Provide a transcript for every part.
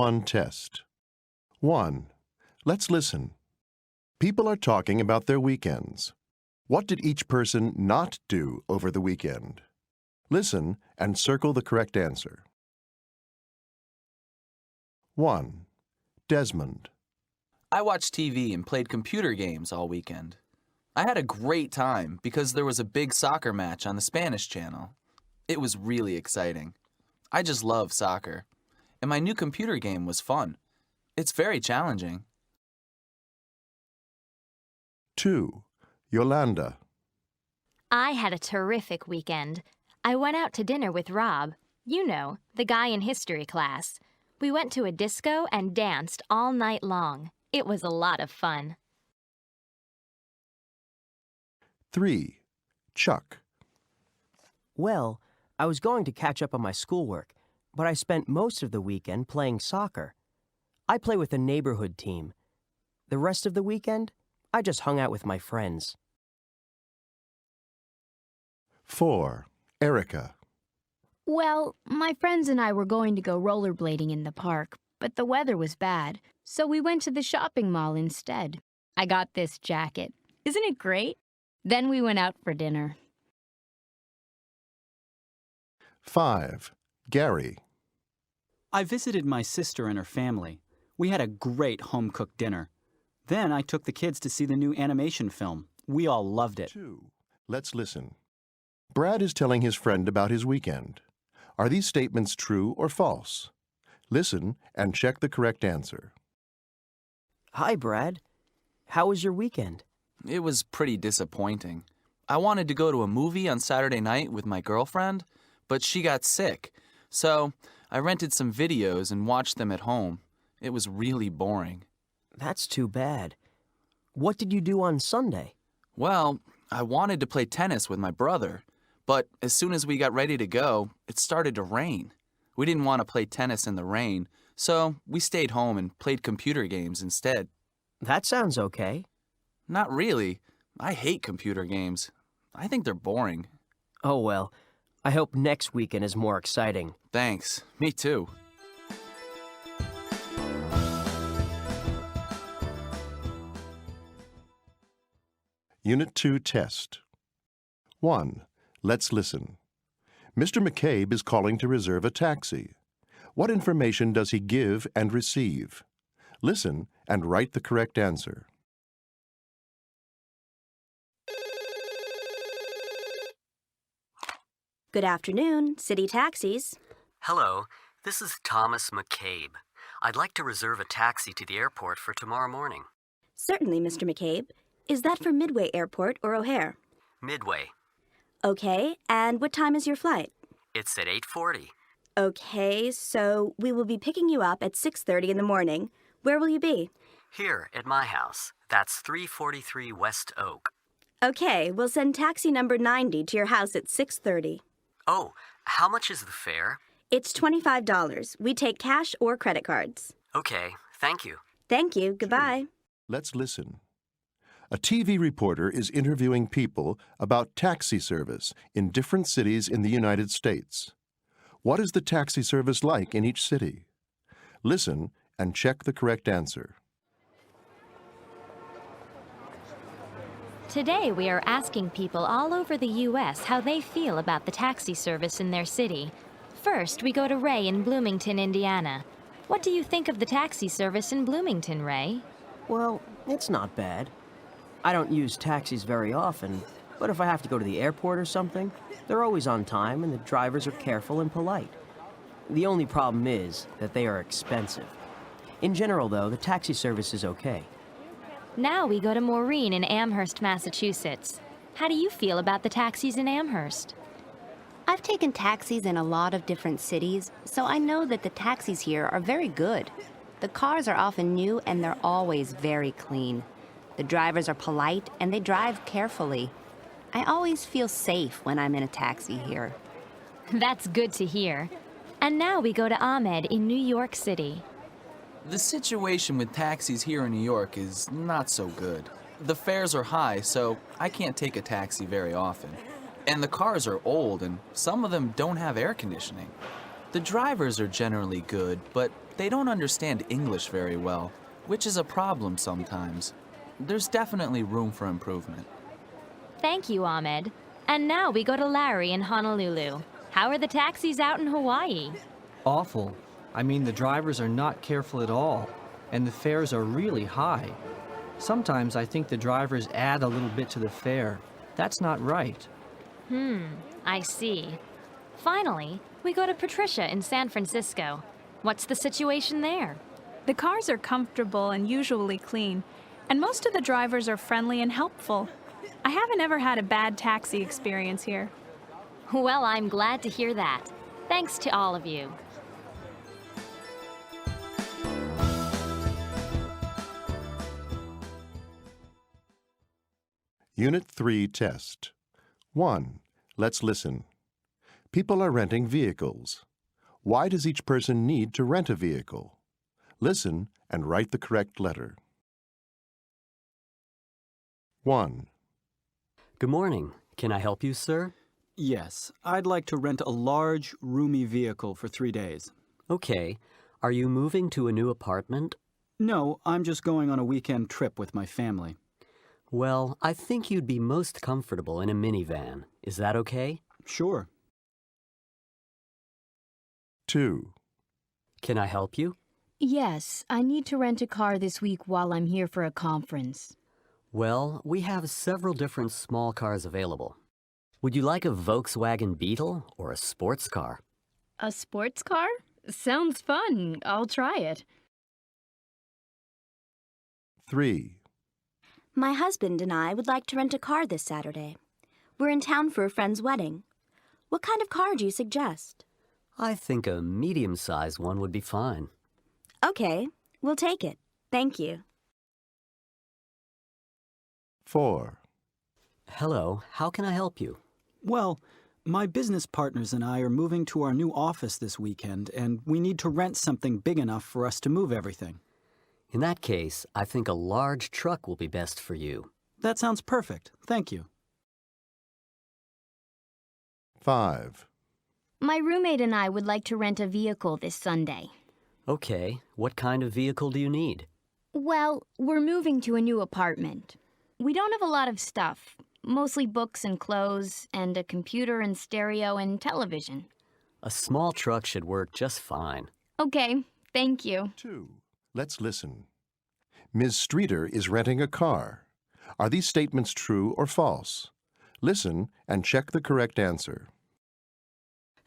1 test. 1. Let's listen. People are talking about their weekends. What did each person not do over the weekend? Listen and circle the correct answer. 1. Desmond. I watched TV and played computer games all weekend. I had a great time because there was a big soccer match on the Spanish channel. It was really exciting. I just love soccer. And my new computer game was fun. It's very challenging. 2. Yolanda. I had a terrific weekend. I went out to dinner with Rob. You know, the guy in history class. We went to a disco and danced all night long. It was a lot of fun. 3. Chuck. Well, I was going to catch up on my schoolwork, but I spent most of the weekend playing soccer. I play with a neighborhood team. The rest of the weekend, I just hung out with my friends. 4. Erica. Well, my friends and I were going to go rollerblading in the park, but the weather was bad, so we went to the shopping mall instead. I got this jacket. Isn't it great? Then we went out for dinner. 5. Gary. I visited my sister and her family. We had a great home-cooked dinner. Then I took the kids to see the new animation film. We all loved it. 2. Let's listen. Brad is telling his friend about his weekend. Are these statements true or false? Listen and check the correct answer. Hi, Brad. How was your weekend? It was pretty disappointing. I wanted to go to a movie on Saturday night with my girlfriend, but she got sick. So I rented some videos and watched them at home. It was really boring. That's too bad. What did you do on Sunday? Well, I wanted to play tennis with my brother, but as soon as we got ready to go, it started to rain. We didn't want to play tennis in the rain, so we stayed home and played computer games instead. That sounds okay. Not really. I hate computer games. I think they're boring. Oh well, I hope next weekend is more exciting. Thanks. Me too. Unit 2 test. 1. Let's listen. Mr. McCabe is calling to reserve a taxi. What information does he give and receive? Listen and write the correct answer. Good afternoon, City Taxis. Hello, this is Thomas McCabe. I'd like to reserve a taxi to the airport for tomorrow morning. Certainly, Mr. McCabe. Is that for Midway Airport or O'Hare? Midway. Okay, and what time is your flight? It's at 8:40. Okay, so we will be picking you up at 6:30 in the morning. Where will you be? Here, at my house. That's 343 West Oak. Okay, we'll send taxi number 90 to your house at 6:30. Oh, how much is the fare? It's $25. We take cash or credit cards. Okay, thank you. Thank you. Goodbye. Let's listen. A TV reporter is interviewing people about taxi service in different cities in the United States. What is the taxi service like in each city? Listen and check the correct answer. Today we are asking people all over the U.S. how they feel about the taxi service in their city. First, we go to Ray in Bloomington, Indiana. What do you think of the taxi service in Bloomington, Ray? Well, it's not bad. I don't use taxis very often, but if I have to go to the airport or something, they're always on time and the drivers are careful and polite. The only problem is that they are expensive. In general, though, the taxi service is okay. Now we go to Maureen in Amherst, Massachusetts. How do you feel about the taxis in Amherst? I've taken taxis in a lot of different cities, so I know that the taxis here are very good. The cars are often new and they're always very clean. The drivers are polite and they drive carefully. I always feel safe when I'm in a taxi here. That's good to hear. And now we go to Ahmed in New York City. The situation with taxis here in New York is not so good. The fares are high, so I can't take a taxi very often. And the cars are old, and some of them don't have air conditioning. The drivers are generally good, but They don't understand English very well, which is a problem sometimes. There's definitely room for improvement. Thank you, Ahmed. And now we go to Larry in Honolulu. How are the taxis out in Hawaii? Awful. I mean, the drivers are not careful at all, and the fares are really high. Sometimes I think the drivers add a little bit to the fare. That's not right. I see. Finally, we go to Patricia in San Francisco. What's the situation there? The cars are comfortable and usually clean, and most of the drivers are friendly and helpful. I haven't ever had a bad taxi experience here. Well, I'm glad to hear that. Thanks to all of you. Unit 3 Test 1. Let's listen. People are renting vehicles. Why does each person need to rent a vehicle? Listen and write the correct letter. 1. Good morning. Can I help you, sir? Yes, I'd like to rent a large, roomy vehicle for 3 days. Okay. Are you moving to a new apartment? No, I'm just going on a weekend trip with my family. Well, I think you'd be most comfortable in a minivan. Is that okay? Sure. 2. Can I help you? Yes, I need to rent a car this week while I'm here for a conference. Well, we have several different small cars available. Would you like a Volkswagen Beetle or a sports car? A sports car? Sounds fun. I'll try it. 3. My husband and I would like to rent a car this Saturday. We're in town for a friend's wedding. What kind of car do you suggest? I think a medium-sized one would be fine. Okay, we'll take it. Thank you. 4. Hello, how can I help you? Well, my business partners and I are moving to our new office this weekend, and we need to rent something big enough for us to move everything. In that case, I think a large truck will be best for you. That sounds perfect. Thank you. 5. My roommate and I would like to rent a vehicle this Sunday. Okay, what kind of vehicle do you need? Well, we're moving to a new apartment. We don't have a lot of stuff, mostly books and clothes, and a computer and stereo and television. A small truck should work just fine. Okay, thank you. 2. Let's listen. Ms. Streeter is renting a car. Are these statements true or false? Listen and check the correct answer.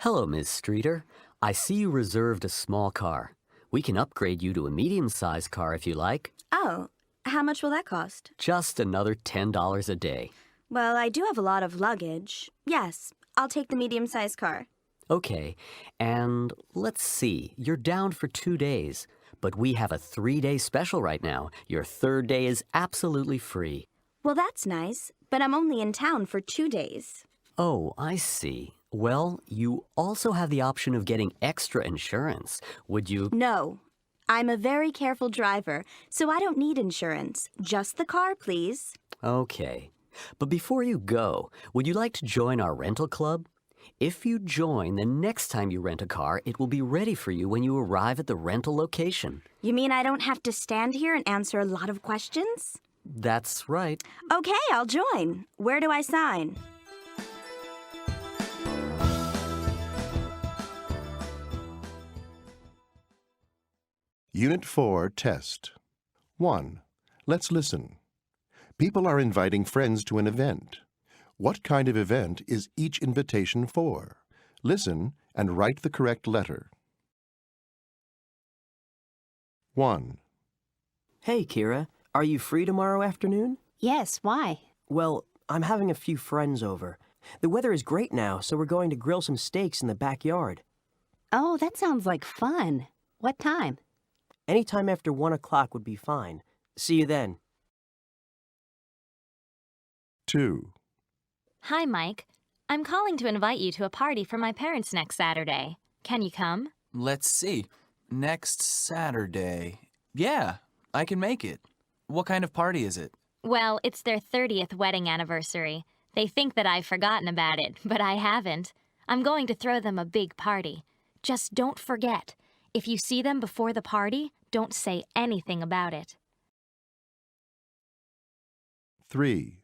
Hello, Ms. Streeter. I see you reserved a small car. We can upgrade you to a medium-sized car if you like. Oh, how much will that cost? Just another $10 a day. Well, I do have a lot of luggage. Yes, I'll take the medium-sized car. Okay, and let's see. You're down for 2 days. But we have a 3-day special right now. Your 3rd day is absolutely free. Well, that's nice, but I'm only in town for 2 days. Oh, I see. Well, you also have the option of getting extra insurance. Would you? No. I'm a very careful driver, so I don't need insurance. Just the car, please. Okay. But before you go, would you like to join our rental club? If you join, the next time you rent a car, it will be ready for you when you arrive at the rental location. You mean I don't have to stand here and answer a lot of questions? That's right. Okay, I'll join. Where do I sign? Unit 4 Test 1. Let's listen. People are inviting friends to an event. What kind of event is each invitation for? Listen and write the correct letter. 1. Hey, Kira, are you free tomorrow afternoon? Yes, why? Well, I'm having a few friends over. The weather is great now, so we're going to grill some steaks in the backyard. Oh, that sounds like fun. What time? Anytime after 1 o'clock would be fine. See you then. 2. Hi, Mike. I'm calling to invite you to a party for my parents next Saturday. Can you come? Let's see. Next Saturday. Yeah, I can make it. What kind of party is it? Well, it's their 30th wedding anniversary. They think that I've forgotten about it, but I haven't. I'm going to throw them a big party. Just don't forget. If you see them before the party, don't say anything about it. 3.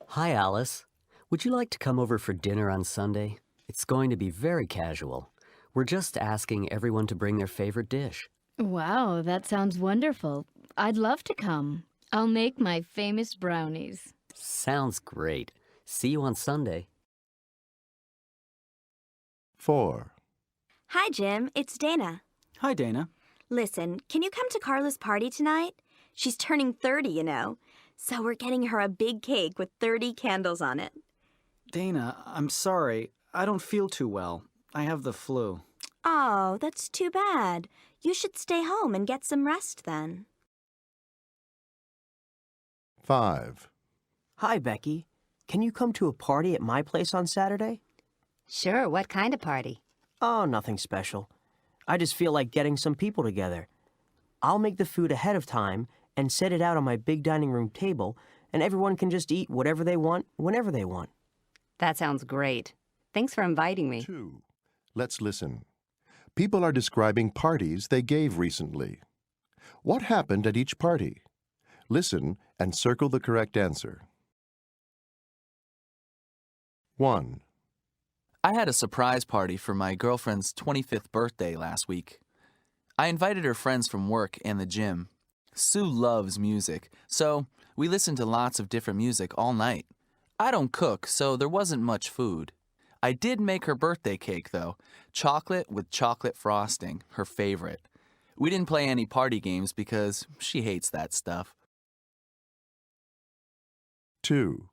Hi, Alice. Would you like to come over for dinner on Sunday? It's going to be very casual. We're just asking everyone to bring their favorite dish. Wow, that sounds wonderful. I'd love to come. I'll make my famous brownies. Sounds great. See you on Sunday. 4. Hi, Jim. It's Dana. Hi, Dana. Listen, can you come to Carla's party tonight? She's turning 30, you know. So we're getting her a big cake with 30 candles on it. Dana, I'm sorry. I don't feel too well. I have the flu. Oh, that's too bad. You should stay home and get some rest then. 5. Hi, Becky. Can you come to a party at my place on Saturday? Sure, what kind of party? Oh, nothing special. I just feel like getting some people together. I'll make the food ahead of time and set it out on my big dining room table, and everyone can just eat whatever they want, whenever they want. That sounds great. Thanks for inviting me. 2. Let's listen. People are describing parties they gave recently. What happened at each party? Listen and circle the correct answer. 1. I had a surprise party for my girlfriend's 25th birthday last week. I invited her friends from work and the gym. Sue loves music, so we listened to lots of different music all night. I don't cook, so there wasn't much food. I did make her birthday cake, though. Chocolate with chocolate frosting, her favorite. We didn't play any party games because she hates that stuff. 2.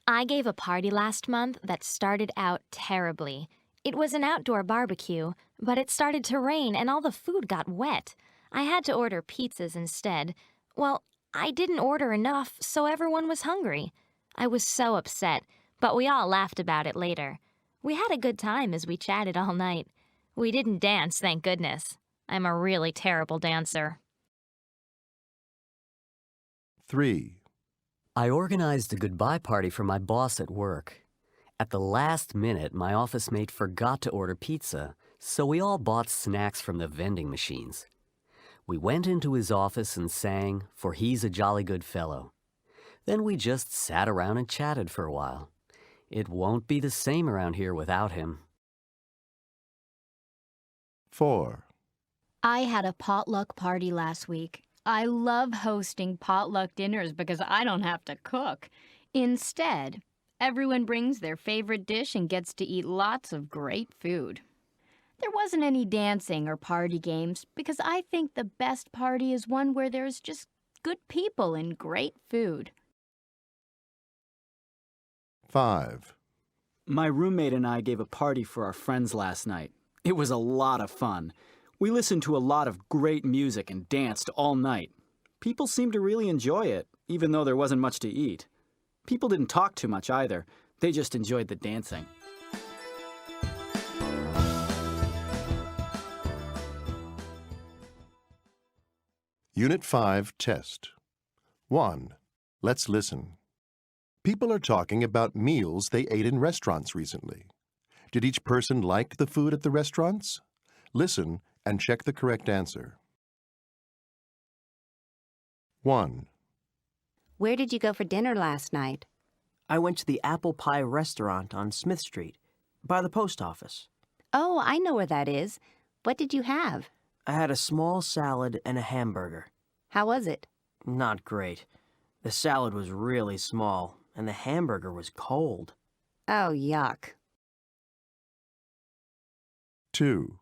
I gave a party last month that started out terribly. It was an outdoor barbecue, but it started to rain and all the food got wet. I had to order pizzas instead. Well, I didn't order enough, so everyone was hungry. I was so upset, but we all laughed about it later. We had a good time as we chatted all night. We didn't dance, thank goodness. I'm a really terrible dancer. 3. I organized a goodbye party for my boss at work. At the last minute, my office mate forgot to order pizza, so we all bought snacks from the vending machines. We went into his office and sang, "For He's a Jolly Good Fellow." Then we just sat around and chatted for a while. It won't be the same around here without him. 4. I had a potluck party last week. I love hosting potluck dinners because I don't have to cook. Instead, everyone brings their favorite dish and gets to eat lots of great food. There wasn't any dancing or party games because I think the best party is one where there's just good people and great food. 5. My roommate and I gave a party for our friends last night. It was a lot of fun. We listened to a lot of great music and danced all night. People seemed to really enjoy it, even though there wasn't much to eat. People didn't talk too much either. They just enjoyed the dancing. Unit 5 Test. 1. Let's listen. People are talking about meals they ate in restaurants recently. Did each person like the food at the restaurants? Listen and check the correct answer. 1. Where did you go for dinner last night? I went to the Apple Pie Restaurant on Smith Street, by the post office. Oh, I know where that is. What did you have? I had a small salad and a hamburger. How was it? Not great. The salad was really small, and the hamburger was cold. Oh, yuck. 2.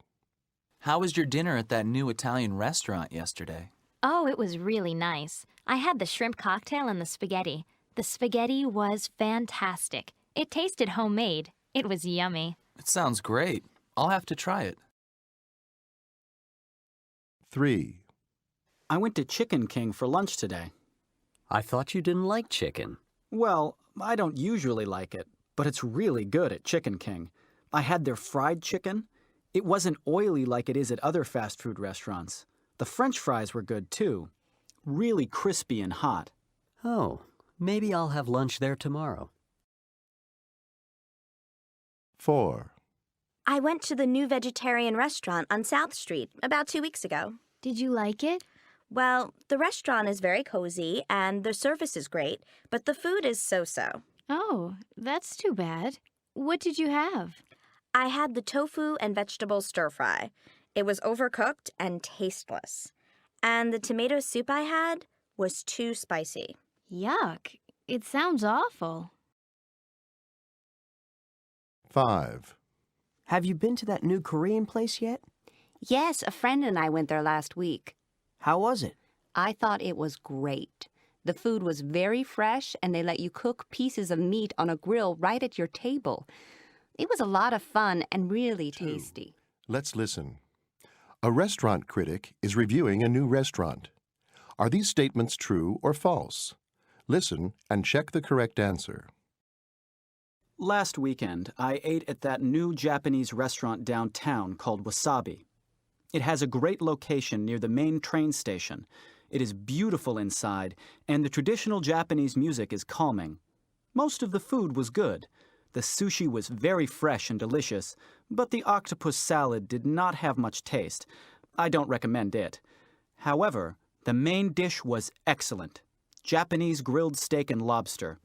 How was your dinner at that new Italian restaurant yesterday? Oh, it was really nice. I had the shrimp cocktail and the spaghetti. The spaghetti was fantastic. It tasted homemade. It was yummy. It sounds great. I'll have to try it. 3. I went to Chicken King for lunch today. I thought you didn't like chicken. Well, I don't usually like it, but it's really good at Chicken King. I had their fried chicken. It wasn't oily like it is at other fast food restaurants. The French fries were good too. Really crispy and hot. Oh, maybe I'll have lunch there tomorrow. 4. I went to the new vegetarian restaurant on South Street about 2 weeks ago. Did you like it? Well, the restaurant is very cozy and the service is great, but the food is so-so. Oh, that's too bad. What did you have? I had the tofu and vegetable stir-fry. It was overcooked and tasteless. And the tomato soup I had was too spicy. Yuck. It sounds awful. 5. Have you been to that new Korean place yet? Yes, a friend and I went there last week. How was it? I thought it was great. The food was very fresh, and they let you cook pieces of meat on a grill right at your table. It was a lot of fun and really tasty. Let's listen. A restaurant critic is reviewing a new restaurant. Are these statements true or false? Listen and check the correct answer. Last weekend, I ate at that new Japanese restaurant downtown called Wasabi. It has a great location near the main train station. It is beautiful inside, and the traditional Japanese music is calming. Most of the food was good. The sushi was very fresh and delicious, but the octopus salad did not have much taste. I don't recommend it. However, the main dish was excellent. Japanese grilled steak and lobster.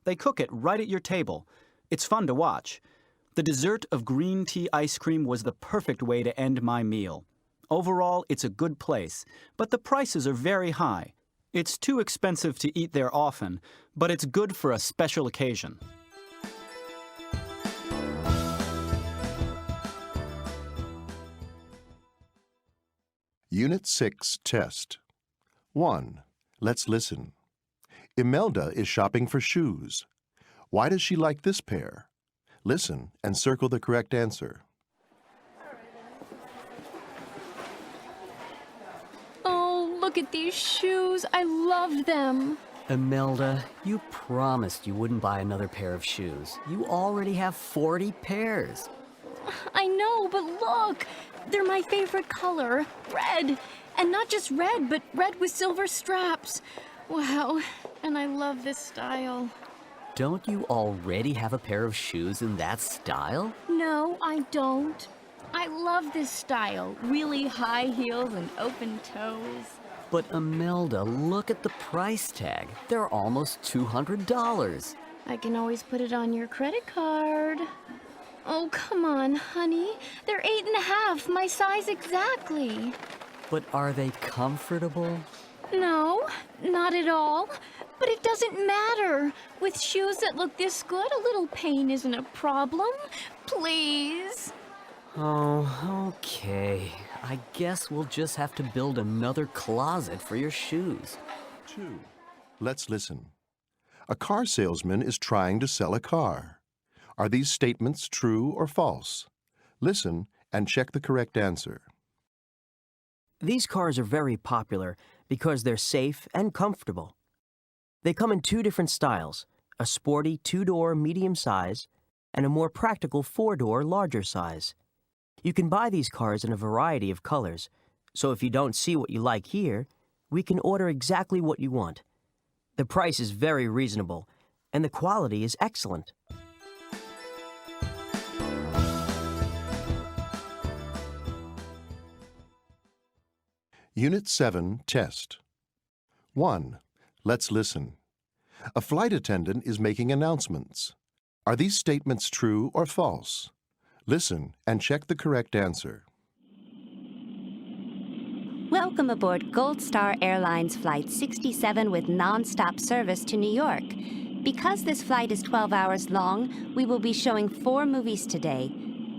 They cook it right at your table. It's fun to watch. The dessert of green tea ice cream was the perfect way to end my meal. Overall, it's a good place, but the prices are very high. It's too expensive to eat there often, but it's good for a special occasion. Unit 6 test. 1. Let's listen. Imelda is shopping for shoes. Why does she like this pair? Listen and circle the correct answer. Oh, look at these shoes. I love them. Imelda, you promised you wouldn't buy another pair of shoes. You already have 40 pairs. I know, but look. They're my favorite color, red. And not just red, but red with silver straps. Wow, and I love this style. Don't you already have a pair of shoes in that style? No, I don't. I love this style. Really high heels and open toes. But Imelda, look at the price tag. They're almost $200. I can always put it on your credit card. Oh, come on, honey. They're 8.5, my size exactly. But are they comfortable? No, not at all. But it doesn't matter. With shoes that look this good, a little pain isn't a problem. Please. Oh, okay. I guess we'll just have to build another closet for your shoes. 2. Let's listen. A car salesman is trying to sell a car. Are these statements true or false? Listen and check the correct answer. These cars are very popular because they're safe and comfortable. They come in 2 different styles, a sporty 2-door medium size and a more practical 4-door larger size. You can buy these cars in a variety of colors, so if you don't see what you like here, we can order exactly what you want. The price is very reasonable, and the quality is excellent. Unit 7 test. 1. Let's listen. A flight attendant is making announcements. Are these statements true or false? Listen and check the correct answer. Welcome aboard Gold Star Airlines Flight 67 with non-stop service to New York. Because this flight is 12 hours long, we will be showing 4 movies today.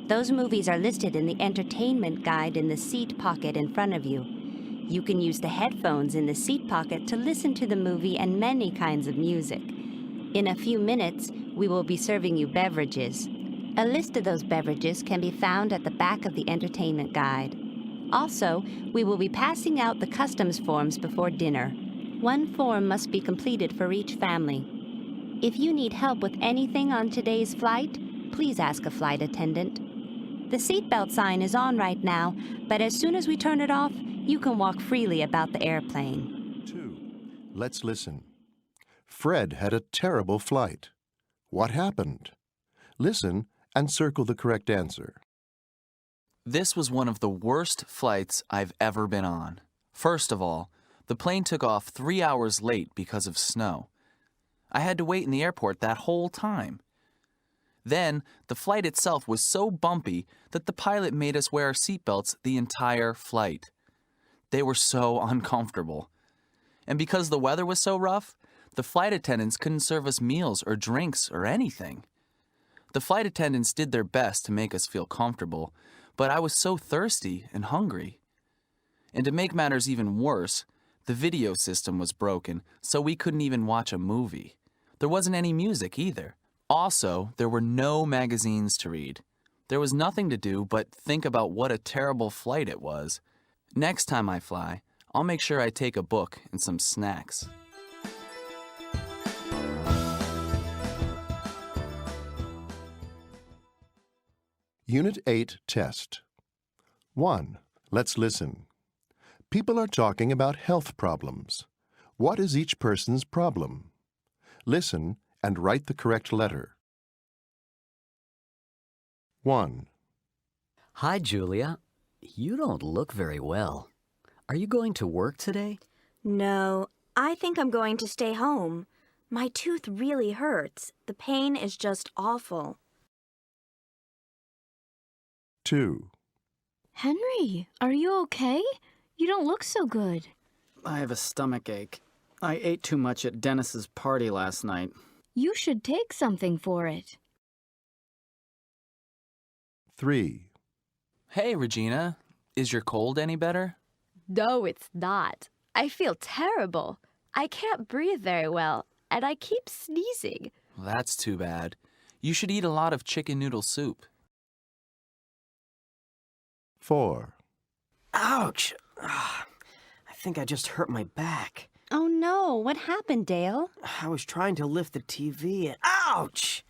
Those movies are listed in the entertainment guide in the seat pocket in front of you. You can use the headphones in the seat pocket to listen to the movie and many kinds of music. In a few minutes, we will be serving you beverages. A list of those beverages can be found at the back of the entertainment guide. Also, we will be passing out the customs forms before dinner. 1 form must be completed for each family. If you need help with anything on today's flight, please ask a flight attendant. The seatbelt sign is on right now, but as soon as we turn it off, you can walk freely about the airplane. 2. Let's listen. Fred had a terrible flight. What happened? Listen and circle the correct answer. This was one of the worst flights I've ever been on. First of all, the plane took off 3 hours late because of snow. I had to wait in the airport that whole time. Then, the flight itself was so bumpy that the pilot made us wear our seatbelts the entire flight. They were so uncomfortable. And because the weather was so rough, the flight attendants couldn't serve us meals or drinks or anything. The flight attendants did their best to make us feel comfortable, but I was so thirsty and hungry. And to make matters even worse, the video system was broken, so we couldn't even watch a movie. There wasn't any music either. Also, there were no magazines to read. There was nothing to do but think about what a terrible flight it was. Next time I fly, I'll make sure I take a book and some snacks. Unit 8 Test 1. Let's listen. People are talking about health problems. What is each person's problem? Listen and write the correct letter. 1. Hi, Julia. You don't look very well. Are you going to work today? No, I think I'm going to stay home. My tooth really hurts. The pain is just awful. 2. Henry, are you okay? You don't look so good. I have a stomach ache. I ate too much at Dennis's party last night. You should take something for it. 3. Hey, Regina, is your cold any better? No, it's not. I feel terrible. I can't breathe very well, and I keep sneezing. That's too bad. You should eat a lot of chicken noodle soup. 4. Ouch! I think I just hurt my back. Oh no, what happened, Dale? I was trying to lift the TV and... Ouch!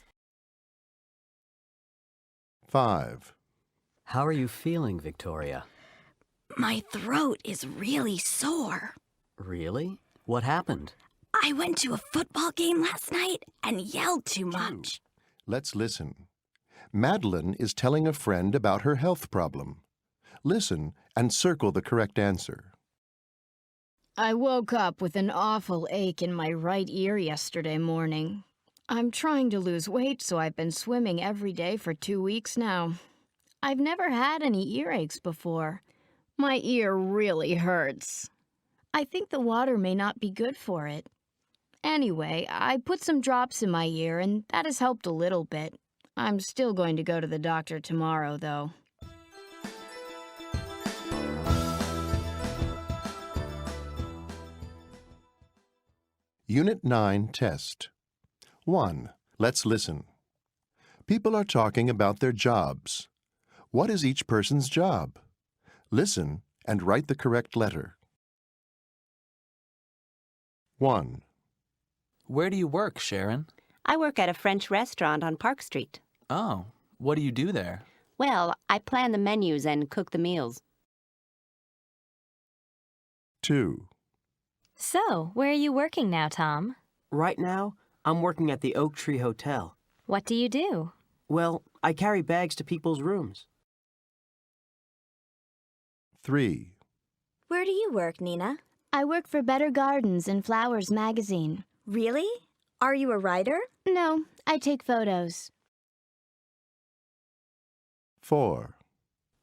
5. How are you feeling, Victoria? My throat is really sore. Really? What happened? I went to a football game last night and yelled too much. Let's listen. Madeline is telling a friend about her health problem. Listen and circle the correct answer. I woke up with an awful ache in my right ear yesterday morning. I'm trying to lose weight, so I've been swimming every day for 2 weeks now. I've never had any earaches before. My ear really hurts. I think the water may not be good for it. Anyway, I put some drops in my ear, and that has helped a little bit. I'm still going to go to the doctor tomorrow, though. Unit 9 Test 1. Let's listen. People are talking about their jobs. What is each person's job? Listen and write the correct letter. 1. Where do you work, Sharon? I work at a French restaurant on Park Street. Oh, what do you do there? Well, I plan the menus and cook the meals. 2. So, where are you working now, Tom? Right now, I'm working at the Oak Tree Hotel. What do you do? Well, I carry bags to people's rooms. 3. Where do you work, Nina? I work for Better Gardens and Flowers magazine. Really? Are you a writer? No, I take photos. 4.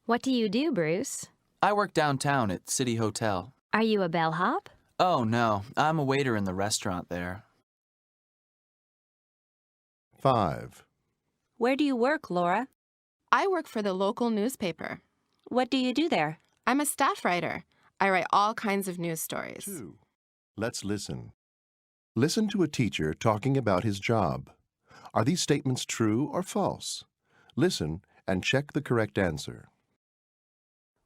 What do you do, Bruce? I work downtown at City Hotel. Are you a bellhop? Oh, no, I'm a waiter in the restaurant there. 5. Where do you work, Laura? I work for the local newspaper. What do you do there? I'm a staff writer. I write all kinds of news stories. 2. Let's listen. Listen to a teacher talking about his job. Are these statements true or false? Listen and check the correct answer.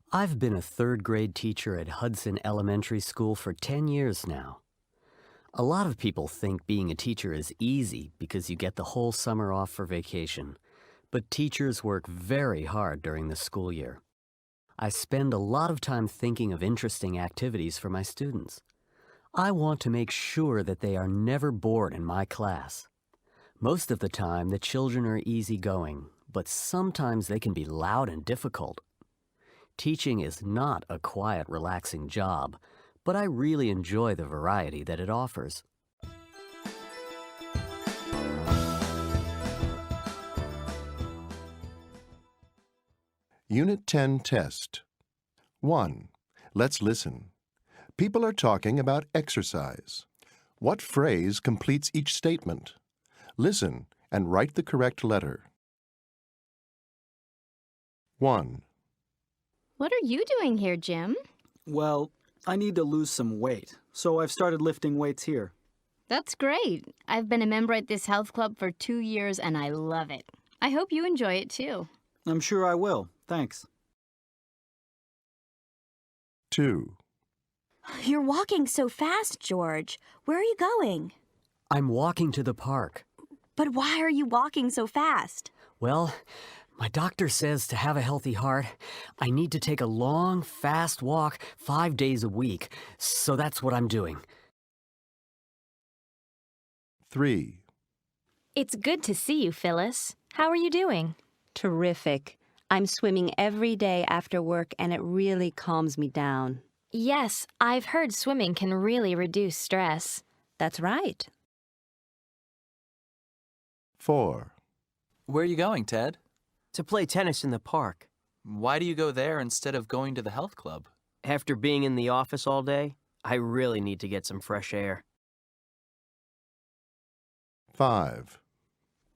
I've been a third-grade teacher at Hudson Elementary School for 10 years now. A lot of people think being a teacher is easy because you get the whole summer off for vacation. But teachers work very hard during the school year. I spend a lot of time thinking of interesting activities for my students. I want to make sure that they are never bored in my class. Most of the time, the children are easygoing, but sometimes they can be loud and difficult. Teaching is not a quiet, relaxing job, but I really enjoy the variety that it offers. Unit 10 test. 1. Let's listen. People are talking about exercise. What phrase completes each statement? Listen and write the correct letter. 1. What are you doing here, Jim? Well, I need to lose some weight, so I've started lifting weights here. That's great. I've been a member at this health club for 2 years and I love it. I hope you enjoy it too. I'm sure I will. Thanks. 2. You're walking so fast, George. Where are you going? I'm walking to the park. But why are you walking so fast? Well, my doctor says to have a healthy heart, I need to take a long, fast walk 5 days a week. So that's what I'm doing. 3. It's good to see you, Phyllis. How are you doing? Terrific. I'm swimming every day after work, and it really calms me down. Yes, I've heard swimming can really reduce stress. That's right. 4. Where are you going, Ted? To play tennis in the park. Why do you go there instead of going to the health club? After being in the office all day, I really need to get some fresh air. 5.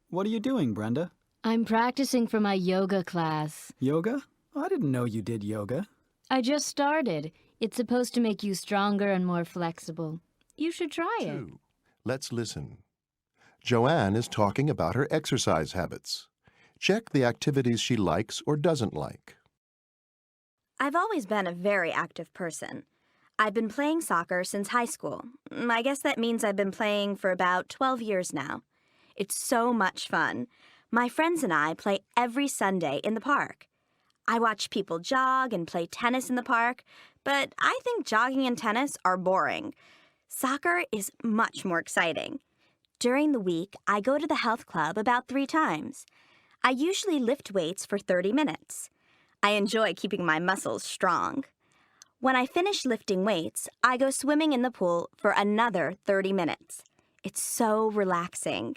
What are you doing, Brenda? I'm practicing for my yoga class. Yoga? I didn't know you did yoga. I just started. It's supposed to make you stronger and more flexible. You should try it. 2. Let's listen. Joanne is talking about her exercise habits. Check the activities she likes or doesn't like. I've always been a very active person. I've been playing soccer since high school. I guess that means I've been playing for about 12 years now. It's so much fun. My friends and I play every Sunday in the park. I watch people jog and play tennis in the park, but I think jogging and tennis are boring. Soccer is much more exciting. During the week, I go to the health club about 3 times. I usually lift weights for 30 minutes. I enjoy keeping my muscles strong. When I finish lifting weights, I go swimming in the pool for another 30 minutes. It's so relaxing.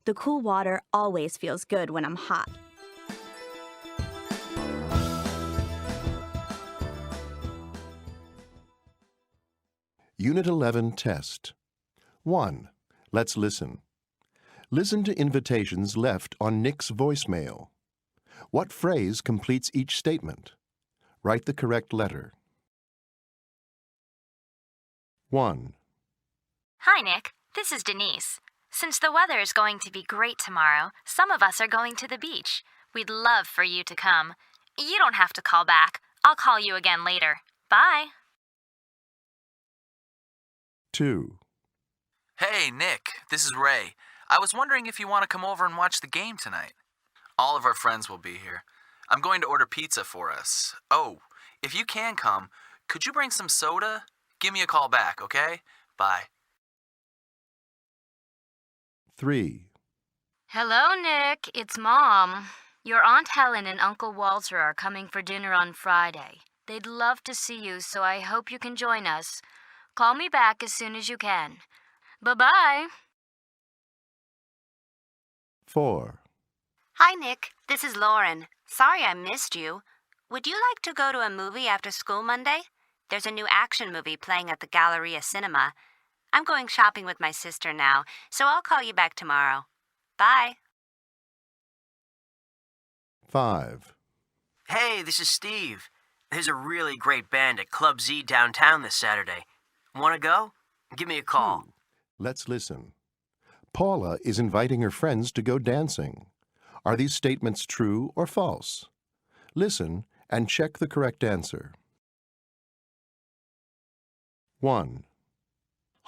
The cool water always feels good when I'm hot. Unit 11 test. 1. Let's listen. Listen to invitations left on Nick's voicemail. What phrase completes each statement? Write the correct letter. 1. Hi, Nick. This is Denise. Since the weather is going to be great tomorrow, some of us are going to the beach. We'd love for you to come. You don't have to call back. I'll call you again later. Bye. 2. Hey, Nick, this is Ray. I was wondering if you want to come over and watch the game tonight. All of our friends will be here. I'm going to order pizza for us. Oh, if you can come, could you bring some soda? Give me a call back, okay? Bye. 3. Hello, Nick. It's Mom. Your Aunt Helen and Uncle Walter are coming for dinner on Friday. They'd love to see you, so I hope you can join us. Call me back as soon as you can. Bye-bye. 4. Hi, Nick. This is Lauren. Sorry I missed you. Would you like to go to a movie after school Monday? There's a new action movie playing at the Galleria Cinema. I'm going shopping with my sister now, so I'll call you back tomorrow. Bye. 5. Hey, this is Steve. There's a really great band at Club Z downtown this Saturday. Want to go? Give me a call. 2. Let's listen. Paula is inviting her friends to go dancing. Are these statements true or false? Listen and check the correct answer. 1.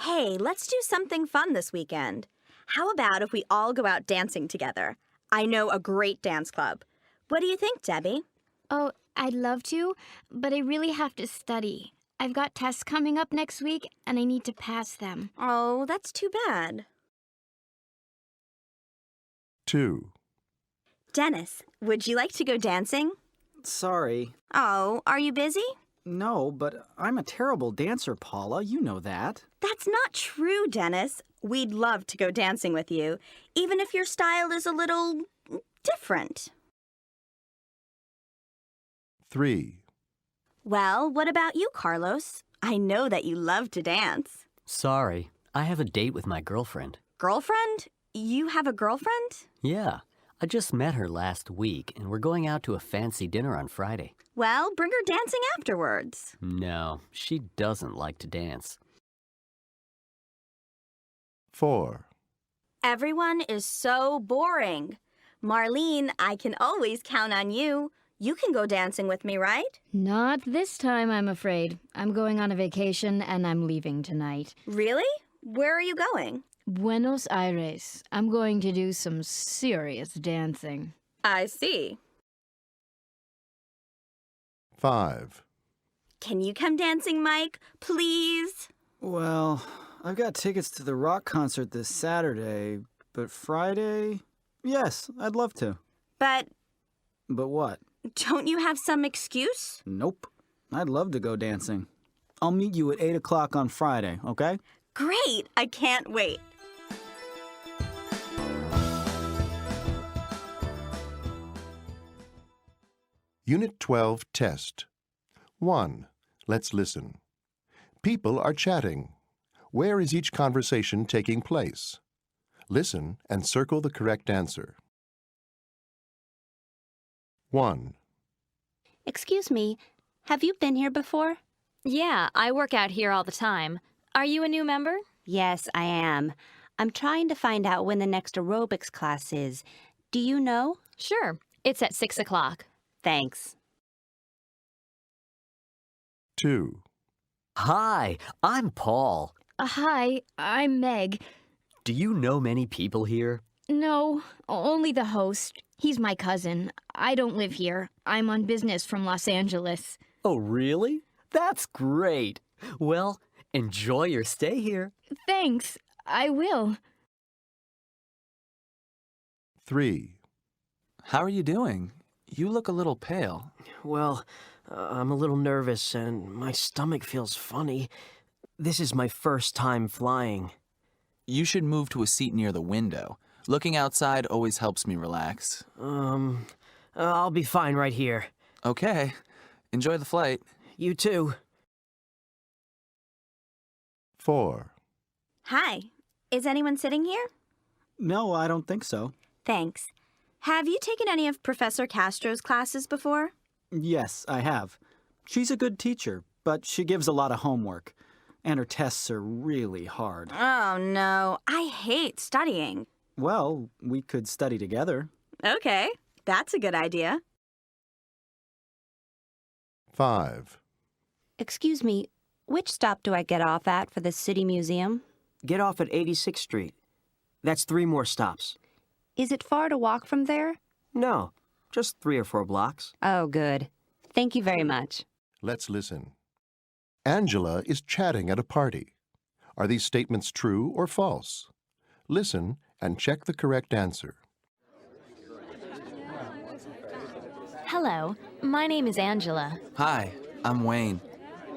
Hey, let's do something fun this weekend. How about if we all go out dancing together? I know a great dance club. What do you think, Debbie? Oh, I'd love to, but I really have to study. I've got tests coming up next week, and I need to pass them. Oh, that's too bad. 2. Dennis, would you like to go dancing? Sorry. Oh, are you busy? No, but I'm a terrible dancer, Paula. You know that. That's not true, Dennis. We'd love to go dancing with you, even if your style is a little different. 3. Well, what about you, Carlos? I know that you love to dance. Sorry, I have a date with my girlfriend. Girlfriend? You have a girlfriend? Yeah, I just met her last week, and we're going out to a fancy dinner on Friday. Well, bring her dancing afterwards. No, she doesn't like to dance. 4. Everyone is so boring. Marlene, I can always count on you. You can go dancing with me, right? Not this time, I'm afraid. I'm going on a vacation and I'm leaving tonight. Really? Where are you going? Buenos Aires. I'm going to do some serious dancing. I see. 5. Can you come dancing, Mike? Please? Well, I've got tickets to the rock concert this Saturday, but Friday? Yes, I'd love to. But But what? don't you have some excuse? Nope. I'd love to go dancing. I'll meet you at 8 o'clock on Friday, okay? Great! I can't wait. Unit 12 test. 1. Let's listen. People are chatting. Where is each conversation taking place? Listen and circle the correct answer. 1. Excuse me, have you been here before? Yeah, I work out here all the time. Are you a new member? Yes, I am. I'm trying to find out when the next aerobics class is. Do you know? Sure. It's at 6 o'clock. Thanks. 2. Hi, I'm Paul. Hi, I'm Meg. Do you know many people here? No, only the host. He's my cousin. I don't live here. I'm on business from Los Angeles. Oh, really? That's great. Well, enjoy your stay here. Thanks. I will. 3. How are you doing? You look a little pale. Well, I'm a little nervous and my stomach feels funny. This is my first time flying. You should move to a seat near the window. Looking outside always helps me relax. I'll be fine right here. Okay. Enjoy the flight. You too. 4. Hi. Is anyone sitting here? No, I don't think so. Thanks. Have you taken any of Professor Castro's classes before? Yes, I have. She's a good teacher, but she gives a lot of homework. And her tests are really hard. Oh, no. I hate studying. Well, we could study together. Okay. That's a good idea. 5. Excuse me, which stop do I get off at for the City Museum? Get off at 86th Street. That's 3 more stops. Is it far to walk from there? No, just 3 or 4 blocks. Oh, good. Thank you very much. Let's listen. Angela is chatting at a party. Are these statements true or false? Listen and check the correct answer. Hello, my name is Angela. Hi, I'm Wayne.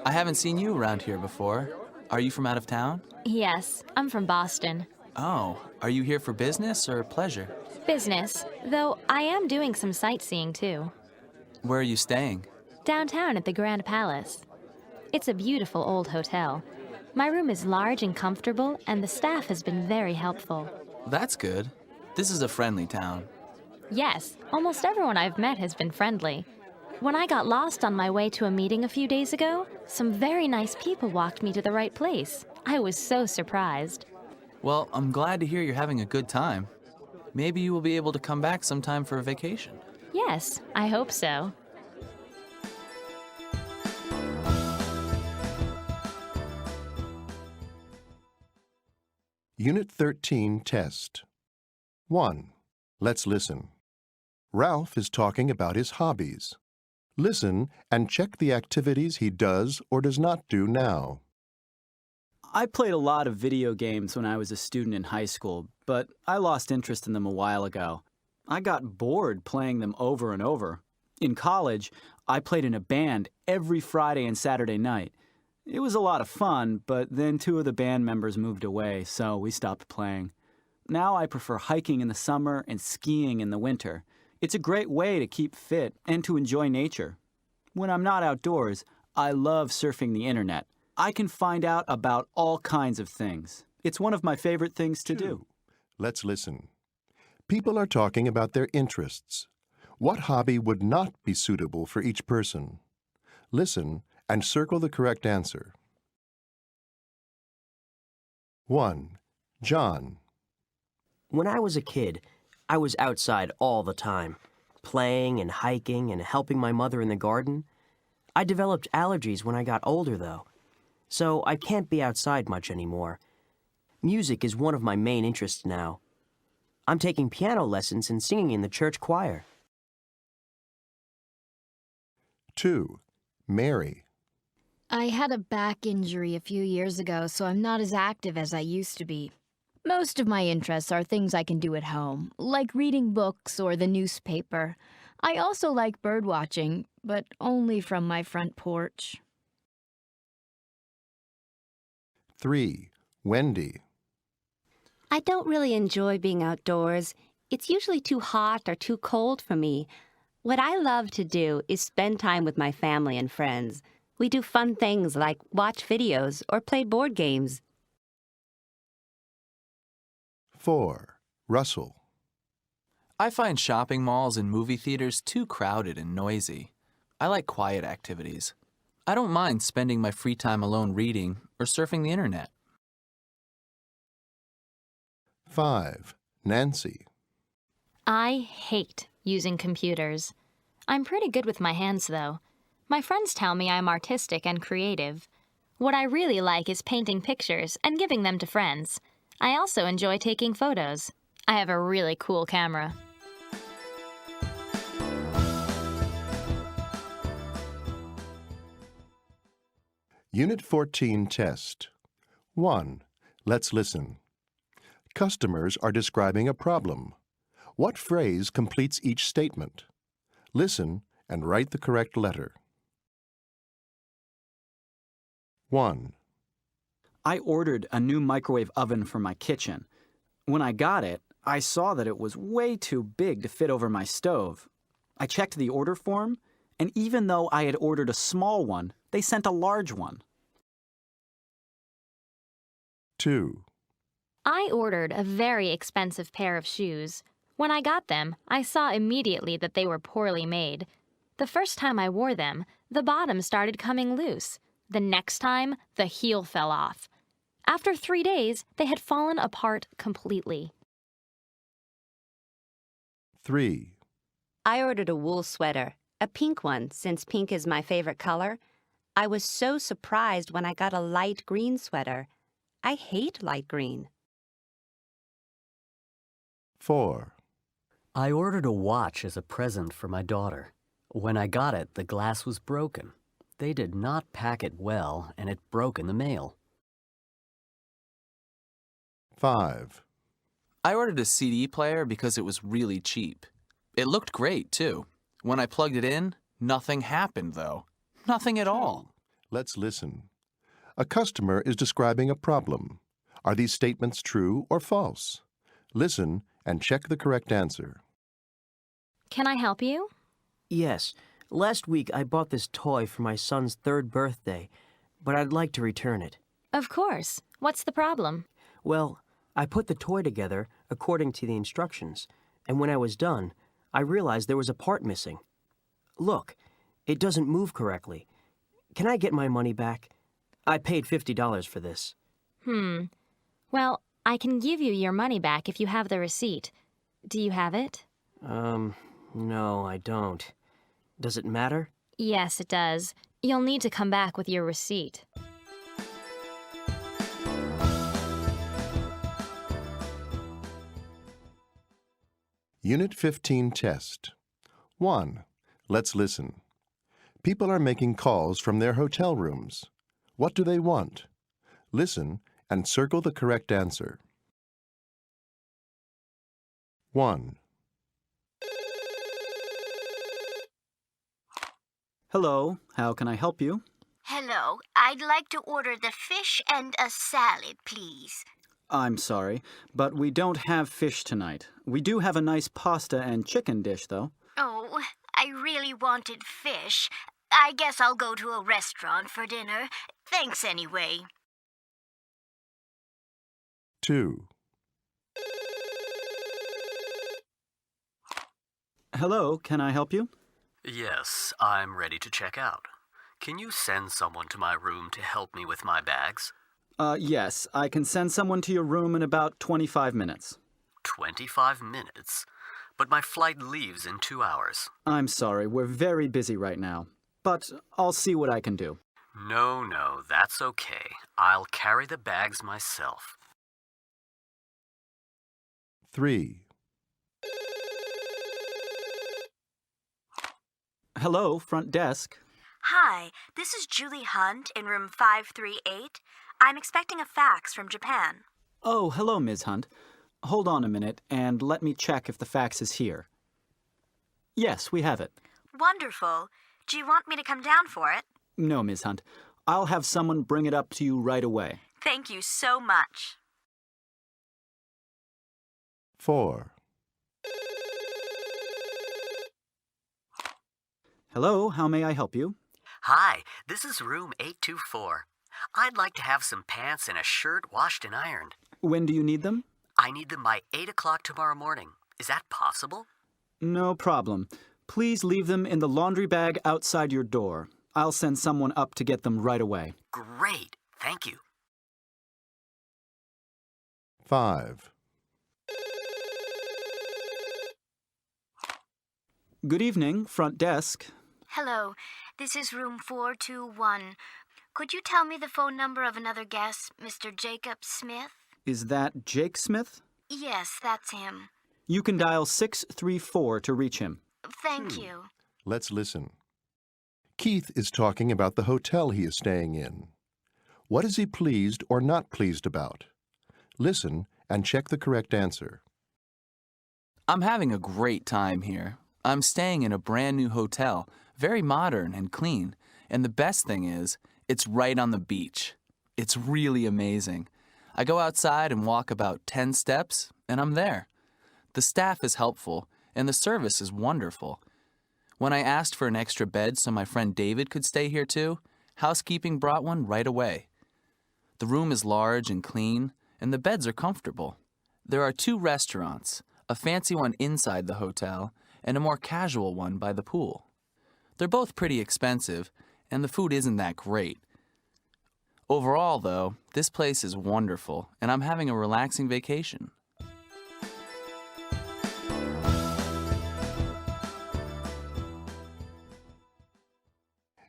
I haven't seen you around here before. Are you from out of town? Yes, I'm from Boston. Oh, are you here for business or pleasure? Business, though I am doing some sightseeing too. Where are you staying? Downtown at the Grand Palace. It's a beautiful old hotel. My room is large and comfortable, and the staff has been very helpful. That's good. This is a friendly town. Yes, almost everyone I've met has been friendly. When I got lost on my way to a meeting a few days ago, some very nice people walked me to the right place. I was so surprised. Well, I'm glad to hear you're having a good time. Maybe you will be able to come back sometime for a vacation. Yes, I hope so. Unit 13 test. 1. Let's listen. Ralph is talking about his hobbies. Listen and check the activities he does or does not do now. I played a lot of video games when I was a student in high school, but I lost interest in them a while ago. I got bored playing them over and over. In college, I played in a band every Friday and Saturday night. It was a lot of fun, but then 2 of the band members moved away, so we stopped playing. Now I prefer hiking in the summer and skiing in the winter. It's a great way to keep fit and to enjoy nature. When I'm not outdoors, I love surfing the internet. I can find out about all kinds of things. It's one of my favorite things to do. Let's listen. People are talking about their interests. What hobby would not be suitable for each person? Listen and circle the correct answer. 1. John. When I was a kid, I was outside all the time, playing and hiking and helping my mother in the garden. I developed allergies when I got older, though, so I can't be outside much anymore. Music is one of my main interests now. I'm taking piano lessons and singing in the church choir. 2. Mary. I had a back injury a few years ago, so I'm not as active as I used to be. Most of my interests are things I can do at home, like reading books or the newspaper. I also like bird watching, but only from my front porch. 3. Wendy. I don't really enjoy being outdoors. It's usually too hot or too cold for me. What I love to do is spend time with my family and friends. We do fun things like watch videos or play board games. 4. Russell. I find shopping malls and movie theaters too crowded and noisy. I like quiet activities. I don't mind spending my free time alone reading or surfing the internet. 5. Nancy. I hate using computers. I'm pretty good with my hands, though. My friends tell me I'm artistic and creative. What I really like is painting pictures and giving them to friends. I also enjoy taking photos. I have a really cool camera. Unit 14 test. 1. Let's listen. Customers are describing a problem. What phrase completes each statement? Listen and write the correct letter. 1. I ordered a new microwave oven for my kitchen. When I got it, I saw that it was way too big to fit over my stove. I checked the order form, and even though I had ordered a small one, they sent a large one. 2. I ordered a very expensive pair of shoes. When I got them, I saw immediately that they were poorly made. The first time I wore them, the bottom started coming loose. The next time, the heel fell off. After 3 days, they had fallen apart completely. 3. I ordered a wool sweater, a pink one, since pink is my favorite color. I was so surprised when I got a light green sweater. I hate light green. 4. I ordered a watch as a present for my daughter. When I got it, the glass was broken. They did not pack it well, and it broke in the mail. 5. I ordered a CD player because it was really cheap. It looked great, too. When I plugged it in, nothing happened, though. Nothing at all. Let's listen. A customer is describing a problem. Are these statements true or false? Listen and check the correct answer. Can I help you? Yes. Last week I bought this toy for my son's 3rd birthday, but I'd like to return it. Of course. What's the problem? Well, I put the toy together according to the instructions, and when I was done, I realized there was a part missing. Look, it doesn't move correctly. Can I get my money back? I paid $50 for this. Well, I can give you your money back if you have the receipt. Do you have it? No, I don't. Does it matter? Yes, it does. You'll need to come back with your receipt. Unit 15 test. 1. Let's listen. People are making calls from their hotel rooms. What do they want? Listen and circle the correct answer. 1. Hello, how can I help you? Hello, I'd like to order the fish and a salad, please. I'm sorry, but we don't have fish tonight. We do have a nice pasta and chicken dish, though. Oh, I really wanted fish. I guess I'll go to a restaurant for dinner. Thanks anyway. 2. Hello, can I help you? Yes, I'm ready to check out. Can you send someone to my room to help me with my bags? Yes, I can send someone to your room in about 25 minutes. 25 minutes? But my flight leaves in 2 hours. I'm sorry, we're very busy right now. But I'll see what I can do. No, that's okay. I'll carry the bags myself. 3. Hello, front desk. Hi, this is Julie Hunt in room 538. I'm expecting a fax from Japan. Oh, hello, Ms. Hunt. Hold on a minute and let me check if the fax is here. Yes, we have it. Wonderful. Do you want me to come down for it? No, Ms. Hunt. I'll have someone bring it up to you right away. Thank you so much. 4. Hello, how may I help you? Hi, this is room 824. I'd like to have some pants and a shirt washed and ironed. When do you need them? I need them by 8 o'clock tomorrow morning. Is that possible? No problem. Please leave them in the laundry bag outside your door. I'll send someone up to get them right away. Great, thank you. 5. Good evening, front desk. Hello, this is room 421. Could you tell me the phone number of another guest, Mr. Jacob Smith? Is that Jake Smith? Yes, that's him. You can dial 634 to reach him. Thank you. Let's listen. Keith is talking about the hotel he is staying in. What is he pleased or not pleased about? Listen and check the correct answer. I'm having a great time here. I'm staying in a brand new hotel, very modern and clean. And the best thing is, it's right on the beach. It's really amazing. I go outside and walk about 10 steps, and I'm there. The staff is helpful, and the service is wonderful. When I asked for an extra bed so my friend David could stay here too, housekeeping brought one right away. The room is large and clean, and the beds are comfortable. There are 2 restaurants, a fancy one inside the hotel, and a more casual one by the pool. They're both pretty expensive, and the food isn't that great. Overall, though, this place is wonderful, and I'm having a relaxing vacation.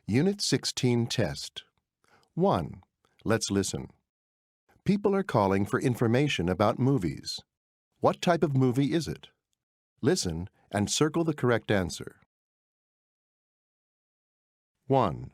Unit 16 test. 1. Let's listen. People are calling for information about movies. What type of movie is it? Listen and circle the correct answer. 1.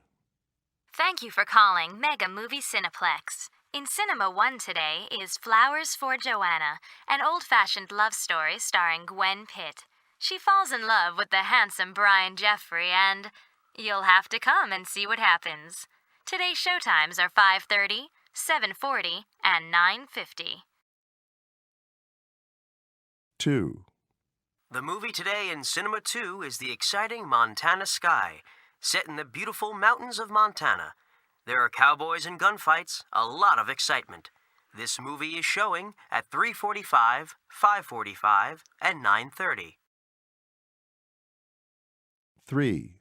Thank you for calling Mega Movie Cineplex. In Cinema 1 today is Flowers for Joanna, an old-fashioned love story starring Gwen Pitt. She falls in love with the handsome Brian Jeffrey and you'll have to come and see what happens. Today's showtimes are 5:30, 7:40, and 9:50. 2. The movie today in Cinema 2 is the exciting Montana Sky, set in the beautiful mountains of Montana. There are cowboys and gunfights, a lot of excitement. This movie is showing at 3:45, 5:45, and 9:30. 3.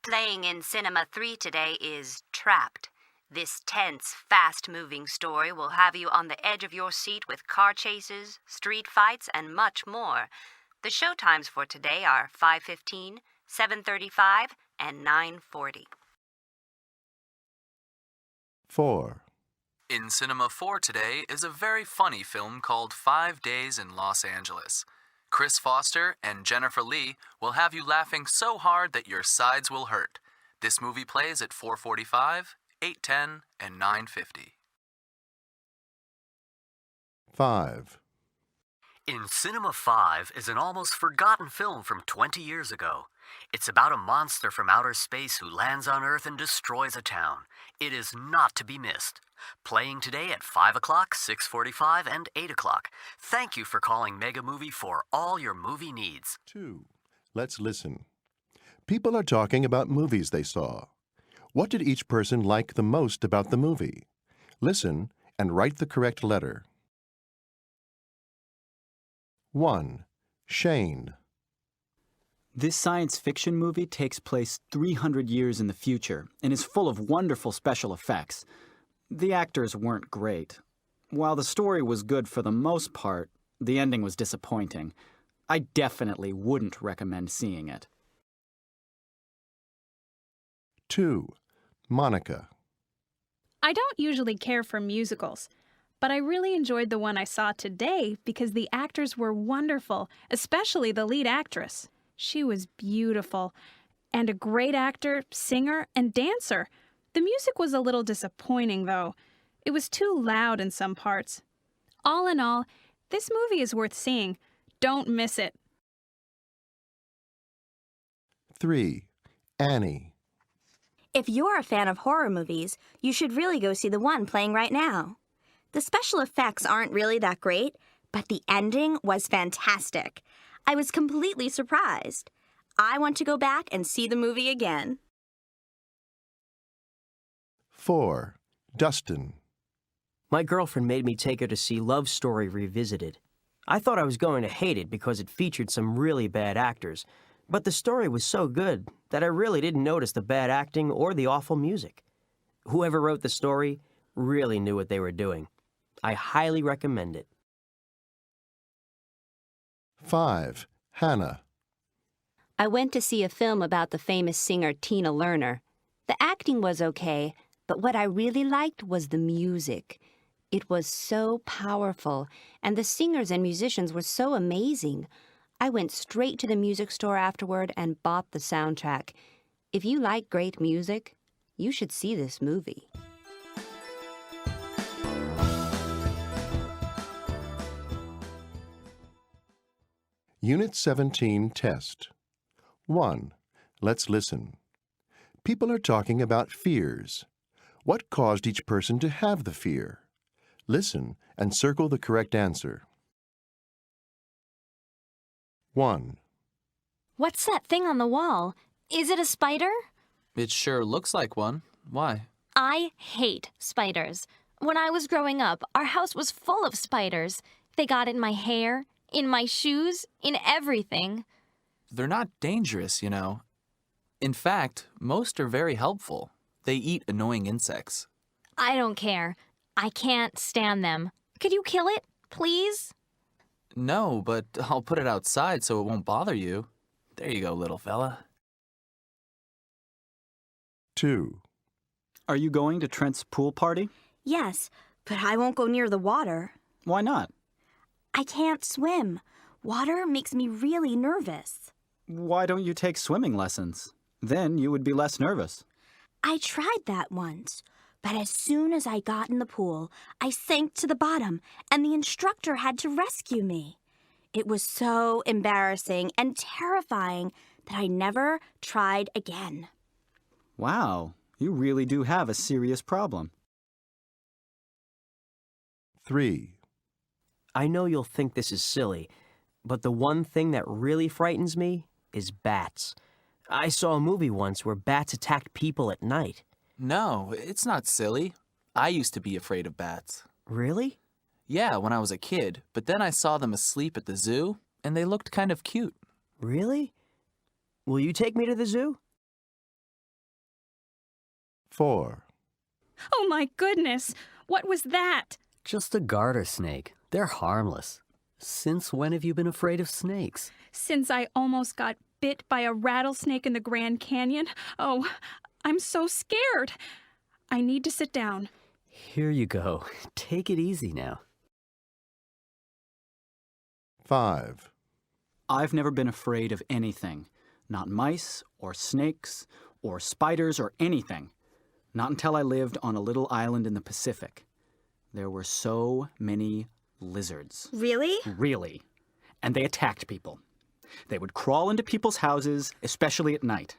Playing in Cinema 3 today is Trapped. This tense, fast-moving story will have you on the edge of your seat with car chases, street fights, and much more. The showtimes for today are 5:15, 7:35, and 9:40. 4. In Cinema 4 today is a very funny film called 5 Days in Los Angeles. Chris Foster and Jennifer Lee will have you laughing so hard that your sides will hurt. This movie plays at 4:45, 8:10, and 9:50. 5. In Cinema 5 is an almost forgotten film from 20 years ago. It's about a monster from outer space who lands on Earth and destroys a town. It is not to be missed. Playing today at 5 o'clock, 6:45, and 8 o'clock. Thank you for calling Mega Movie for all your movie needs. 2. Let's listen. People are talking about movies they saw. What did each person like the most about the movie? Listen and write the correct letter. 1. Shane. This science fiction movie takes place 300 years in the future and is full of wonderful special effects. The actors weren't great. While the story was good for the most part, the ending was disappointing. I definitely wouldn't recommend seeing it. 2. Monica. I don't usually care for musicals, but I really enjoyed the one I saw today because the actors were wonderful, especially the lead actress. She was beautiful, and a great actor, singer, and dancer. The music was a little disappointing, though. It was too loud in some parts. All in all, this movie is worth seeing. Don't miss it. 3. Annie. If you're a fan of horror movies, you should really go see the one playing right now. The special effects aren't really that great, but the ending was fantastic. I was completely surprised. I want to go back and see the movie again. 4. Dustin. My girlfriend made me take her to see Love Story Revisited. I thought I was going to hate it because it featured some really bad actors, but the story was so good that I really didn't notice the bad acting or the awful music. Whoever wrote the story really knew what they were doing. I highly recommend it. 5. Hannah. I went to see a film about the famous singer Tina Lerner. The acting was okay, but what I really liked was the music. It was so powerful, and the singers and musicians were so amazing. I went straight to the music store afterward and bought the soundtrack. If you like great music, you should see this movie. Unit 17 Test. 1. Let's listen. People are talking about fears. What caused each person to have the fear? Listen and circle the correct answer. 1. What's that thing on the wall? Is it a spider? It sure looks like one. Why? I hate spiders. When I was growing up, our house was full of spiders. They got in my hair, in my shoes, in everything. They're not dangerous, you know. In fact, most are very helpful. They eat annoying insects. I don't care. I can't stand them. Could you kill it, please? No, but I'll put it outside so it won't bother you. There you go, little fella. 2. Are you going to Trent's pool party? Yes, but I won't go near the water. Why not? I can't swim. Water makes me really nervous. Why don't you take swimming lessons? Then you would be less nervous. I tried that once, but as soon as I got in the pool, I sank to the bottom, and the instructor had to rescue me. It was so embarrassing and terrifying that I never tried again. Wow, you really do have a serious problem. 3. I know you'll think this is silly, but the one thing that really frightens me is bats. I saw a movie once where bats attacked people at night. No, it's not silly. I used to be afraid of bats. Really? Yeah, when I was a kid, but then I saw them asleep at the zoo, and they looked kind of cute. Really? Will you take me to the zoo? 4. Oh my goodness! What was that? Just a garter snake. They're harmless. Since when have you been afraid of snakes? Since I almost got bit by a rattlesnake in the Grand Canyon. Oh, I'm so scared. I need to sit down. Here you go. Take it easy now. 5. I've never been afraid of anything. Not mice, or snakes, or spiders, or anything. Not until I lived on a little island in the Pacific. There were so many lizards. Really? Really. And they attacked people. They would crawl into people's houses, especially at night.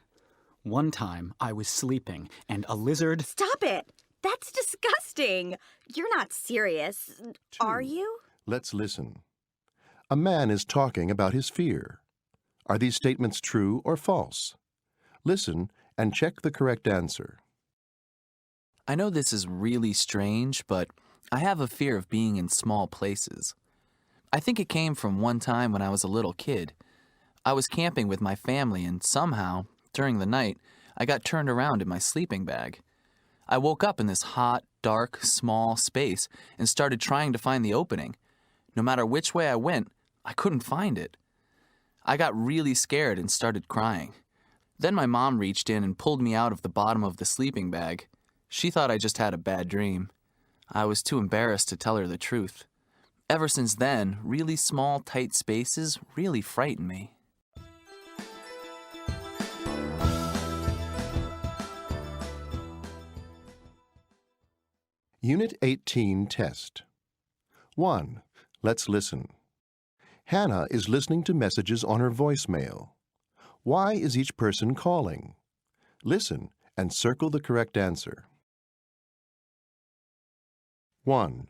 One time, I was sleeping, and a lizard... Stop it! That's disgusting! You're not serious, are you? Let's listen. A man is talking about his fear. Are these statements true or false? Listen and check the correct answer. I know this is really strange, but I have a fear of being in small places. I think it came from one time when I was a little kid. I was camping with my family and somehow, during the night, I got turned around in my sleeping bag. I woke up in this hot, dark, small space and started trying to find the opening. No matter which way I went, I couldn't find it. I got really scared and started crying. Then my mom reached in and pulled me out of the bottom of the sleeping bag. She thought I just had a bad dream. I was too embarrassed to tell her the truth. Ever since then, really small, tight spaces really frighten me. Unit 18 test. 1. Let's listen. Hannah is listening to messages on her voicemail. Why is each person calling? Listen and circle the correct answer. 1.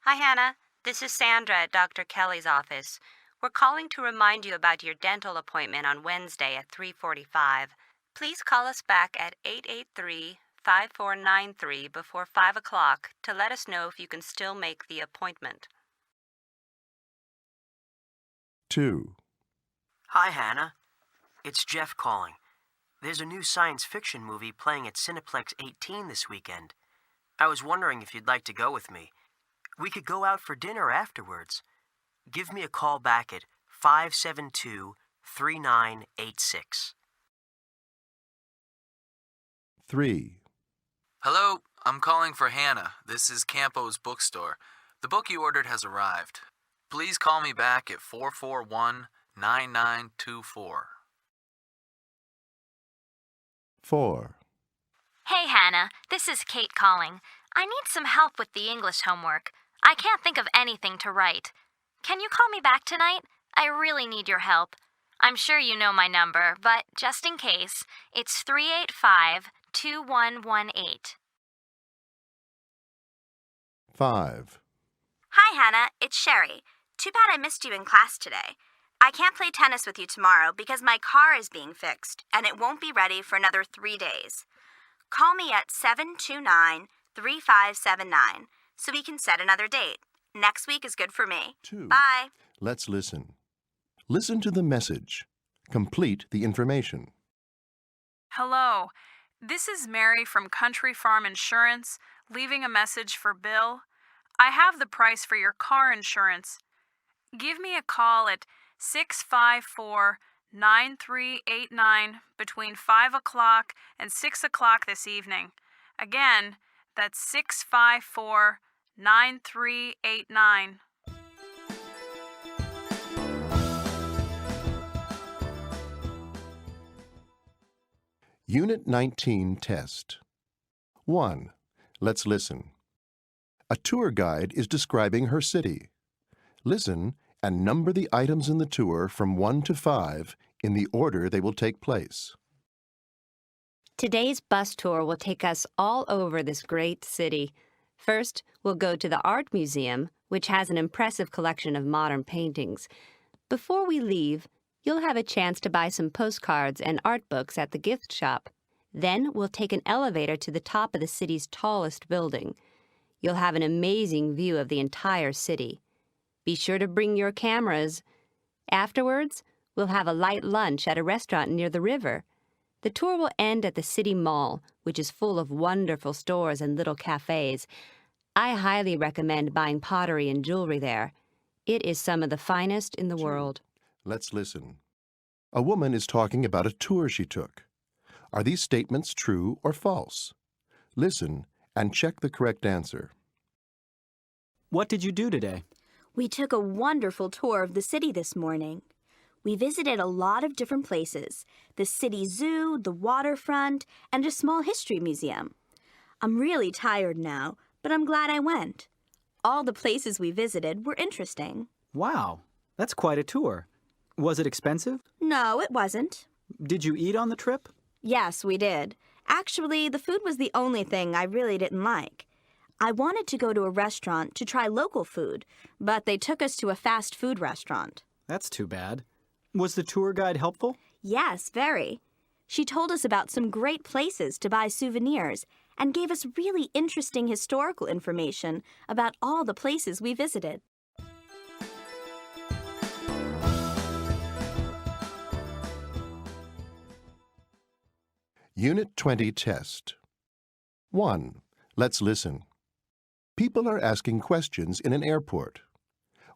Hi, Hannah. This is Sandra at Dr. Kelly's office. We're calling to remind you about your dental appointment on Wednesday at 3:45. Please call us back at 883-5493 before 5 o'clock to let us know if you can still make the appointment. 2. Hi, Hannah. It's Jeff calling. There's a new science fiction movie playing at Cineplex 18 this weekend. I was wondering if you'd like to go with me. We could go out for dinner afterwards. Give me a call back at 572-3986. 3. Hello, I'm calling for Hannah. This is Campo's bookstore. The book you ordered has arrived. Please call me back at 441-9924. 4. Hey, Hannah. This is Kate calling. I need some help with the English homework. I can't think of anything to write. Can you call me back tonight? I really need your help. I'm sure you know my number, but just in case, it's 385-2118. 5. Hi, Hannah. It's Sherry. Too bad I missed you in class today. I can't play tennis with you tomorrow because my car is being fixed, and it won't be ready for another 3 days. Call me at 729-3579 so we can set another date. Next week is good for me. 2. Bye. Let's listen. Listen to the message. Complete the information. Hello, this is Mary from Country Farm Insurance, leaving a message for Bill. I have the price for your car insurance. Give me a call at 654-9389 between 5 o'clock and 6 o'clock this evening. Again, that's 654-9389. Unit 19 test. 1. Let's listen. A tour guide is describing her city. Listen and number the items in the tour from 1 to 5 in the order they will take place. Today's bus tour will take us all over this great city. First, we'll go to the Art Museum, which has an impressive collection of modern paintings. Before we leave, you'll have a chance to buy some postcards and art books at the gift shop. Then we'll take an elevator to the top of the city's tallest building. You'll have an amazing view of the entire city. Be sure to bring your cameras. Afterwards, we'll have a light lunch at a restaurant near the river. The tour will end at the City Mall, which is full of wonderful stores and little cafes. I highly recommend buying pottery and jewelry there. It is some of the finest in the world. Let's listen. A woman is talking about a tour she took. Are these statements true or false? Listen and check the correct answer. What did you do today? We took a wonderful tour of the city this morning. We visited a lot of different places, the city zoo, the waterfront, and a small history museum. I'm really tired now, but I'm glad I went. All the places we visited were interesting. Wow, that's quite a tour. Was it expensive? No, it wasn't. Did you eat on the trip? Yes, we did. Actually, the food was the only thing I really didn't like. I wanted to go to a restaurant to try local food, but they took us to a fast food restaurant. That's too bad. Was the tour guide helpful? Yes, very. She told us about some great places to buy souvenirs and gave us really interesting historical information about all the places we visited. Unit 20 test. 1. Let's listen. People are asking questions in an airport.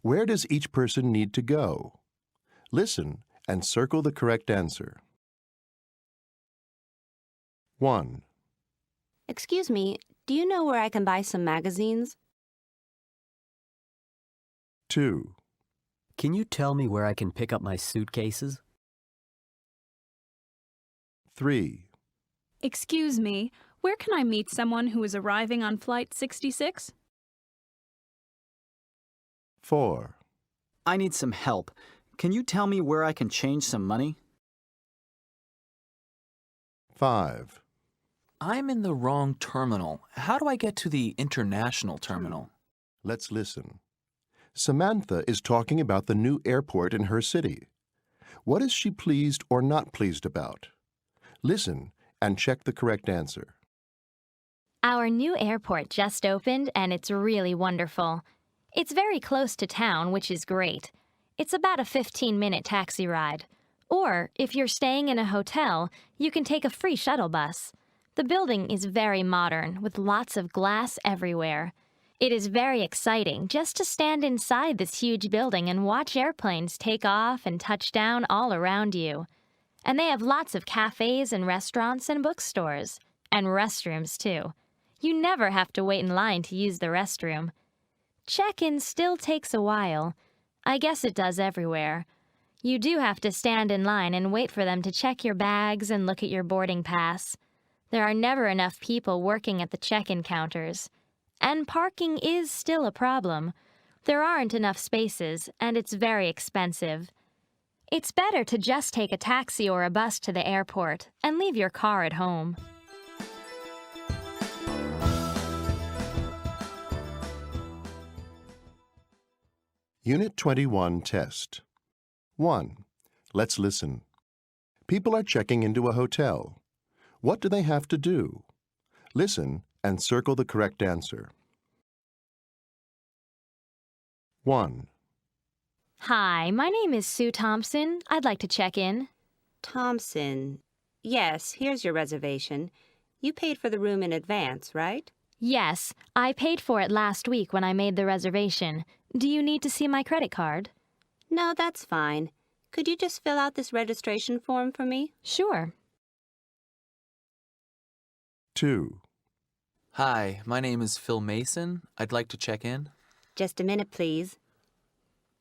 Where does each person need to go? Listen and circle the correct answer. 1. Excuse me, do you know where I can buy some magazines? 2. Can you tell me where I can pick up my suitcases? 3. Excuse me, where can I meet someone who is arriving on Flight 66? 4. I need some help. Can you tell me where I can change some money? 5. I'm in the wrong terminal. How do I get to the international terminal? Let's listen. Samantha is talking about the new airport in her city. What is she pleased or not pleased about? Listen and check the correct answer. Our new airport just opened and it's really wonderful. It's very close to town, which is great. It's about a 15-minute taxi ride. Or, if you're staying in a hotel, you can take a free shuttle bus. The building is very modern, with lots of glass everywhere. It is very exciting just to stand inside this huge building and watch airplanes take off and touch down all around you. And they have lots of cafes and restaurants and bookstores. And restrooms, too. You never have to wait in line to use the restroom. Check-in still takes a while. I guess it does everywhere. You do have to stand in line and wait for them to check your bags and look at your boarding pass. There are never enough people working at the check-in counters. And parking is still a problem. There aren't enough spaces, and it's very expensive. It's better to just take a taxi or a bus to the airport and leave your car at home. Unit 21 test. 1. Let's listen. People are checking into a hotel. What do they have to do? Listen and circle the correct answer. 1. Hi, my name is Sue Thompson. I'd like to check in. Thompson. Yes, here's your reservation. You paid for the room in advance, right? Yes, I paid for it last week when I made the reservation. Do you need to see my credit card? No, that's fine. Could you just fill out this registration form for me? Sure. 2. Hi, my name is Phil Mason. I'd like to check in. Just a minute, please.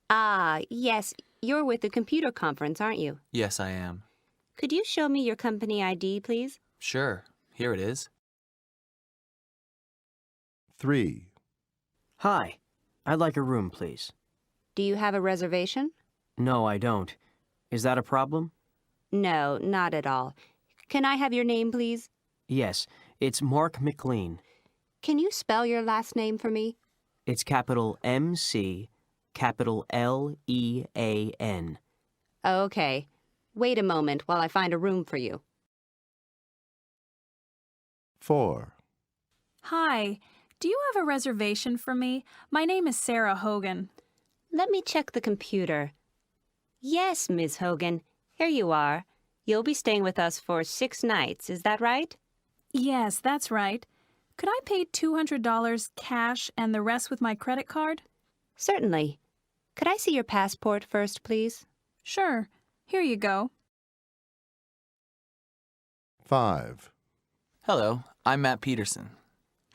Ah, yes, you're with the computer conference, aren't you? Yes, I am. Could you show me your company ID, please? Sure. Here it is. 3. Hi. I'd like a room, please. Do you have a reservation? No, I don't. Is that a problem? No, not at all. Can I have your name, please? Yes, it's Mark McLean. Can you spell your last name for me? It's capital M-C, capital L-E-A-N. Okay. Wait a moment while I find a room for you. 4. Hi, do you have a reservation for me? My name is Sarah Hogan. Let me check the computer. Yes, Miss Hogan. Here you are. You'll be staying with us for 6 nights, is that right? Yes, that's right. Could I pay $200 cash and the rest with my credit card? Certainly. Could I see your passport first, please? Sure. Here you go. 5. Hello, I'm Matt Peterson.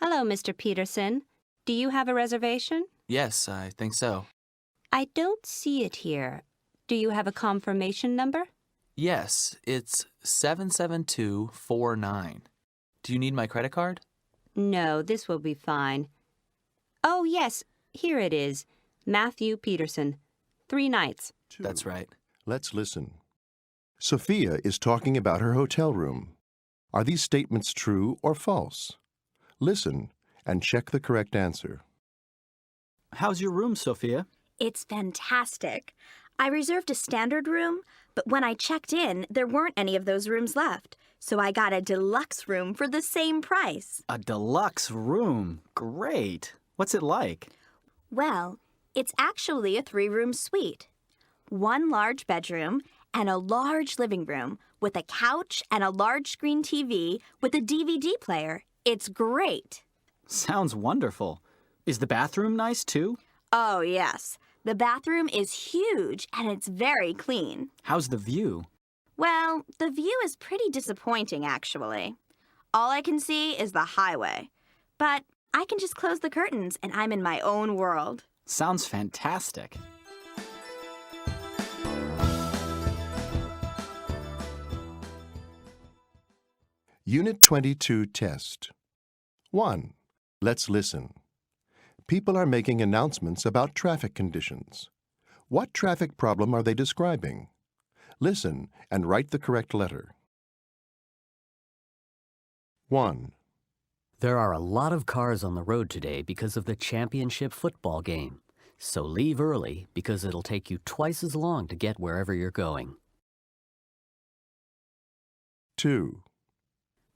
Hello, Mr. Peterson. Do you have a reservation? Yes, I think so. I don't see it here. Do you have a confirmation number? Yes, it's 77249. Do you need my credit card? No, this will be fine. Oh, yes, here it is. Matthew Peterson. 3 nights. 2. That's right. Let's listen. Sophia is talking about her hotel room. Are these statements true or false? Listen and check the correct answer. How's your room, Sophia? It's fantastic. I reserved a standard room, but when I checked in, there weren't any of those rooms left. So I got a deluxe room for the same price. A deluxe room. Great. What's it like? Well, it's actually a 3-room suite. 1 large bedroom and a large living room with a couch and a large screen TV with a DVD player. It's great. Sounds wonderful. Is the bathroom nice, too? Oh, yes. The bathroom is huge and it's very clean. How's the view? Well, the view is pretty disappointing, actually. All I can see is the highway. But I can just close the curtains and I'm in my own world. Sounds fantastic. Unit 22 test. 1. Let's listen. People are making announcements about traffic conditions. What traffic problem are they describing? Listen and write the correct letter. 1. There are a lot of cars on the road today because of the championship football game. So leave early because it'll take you twice as long to get wherever you're going. 2.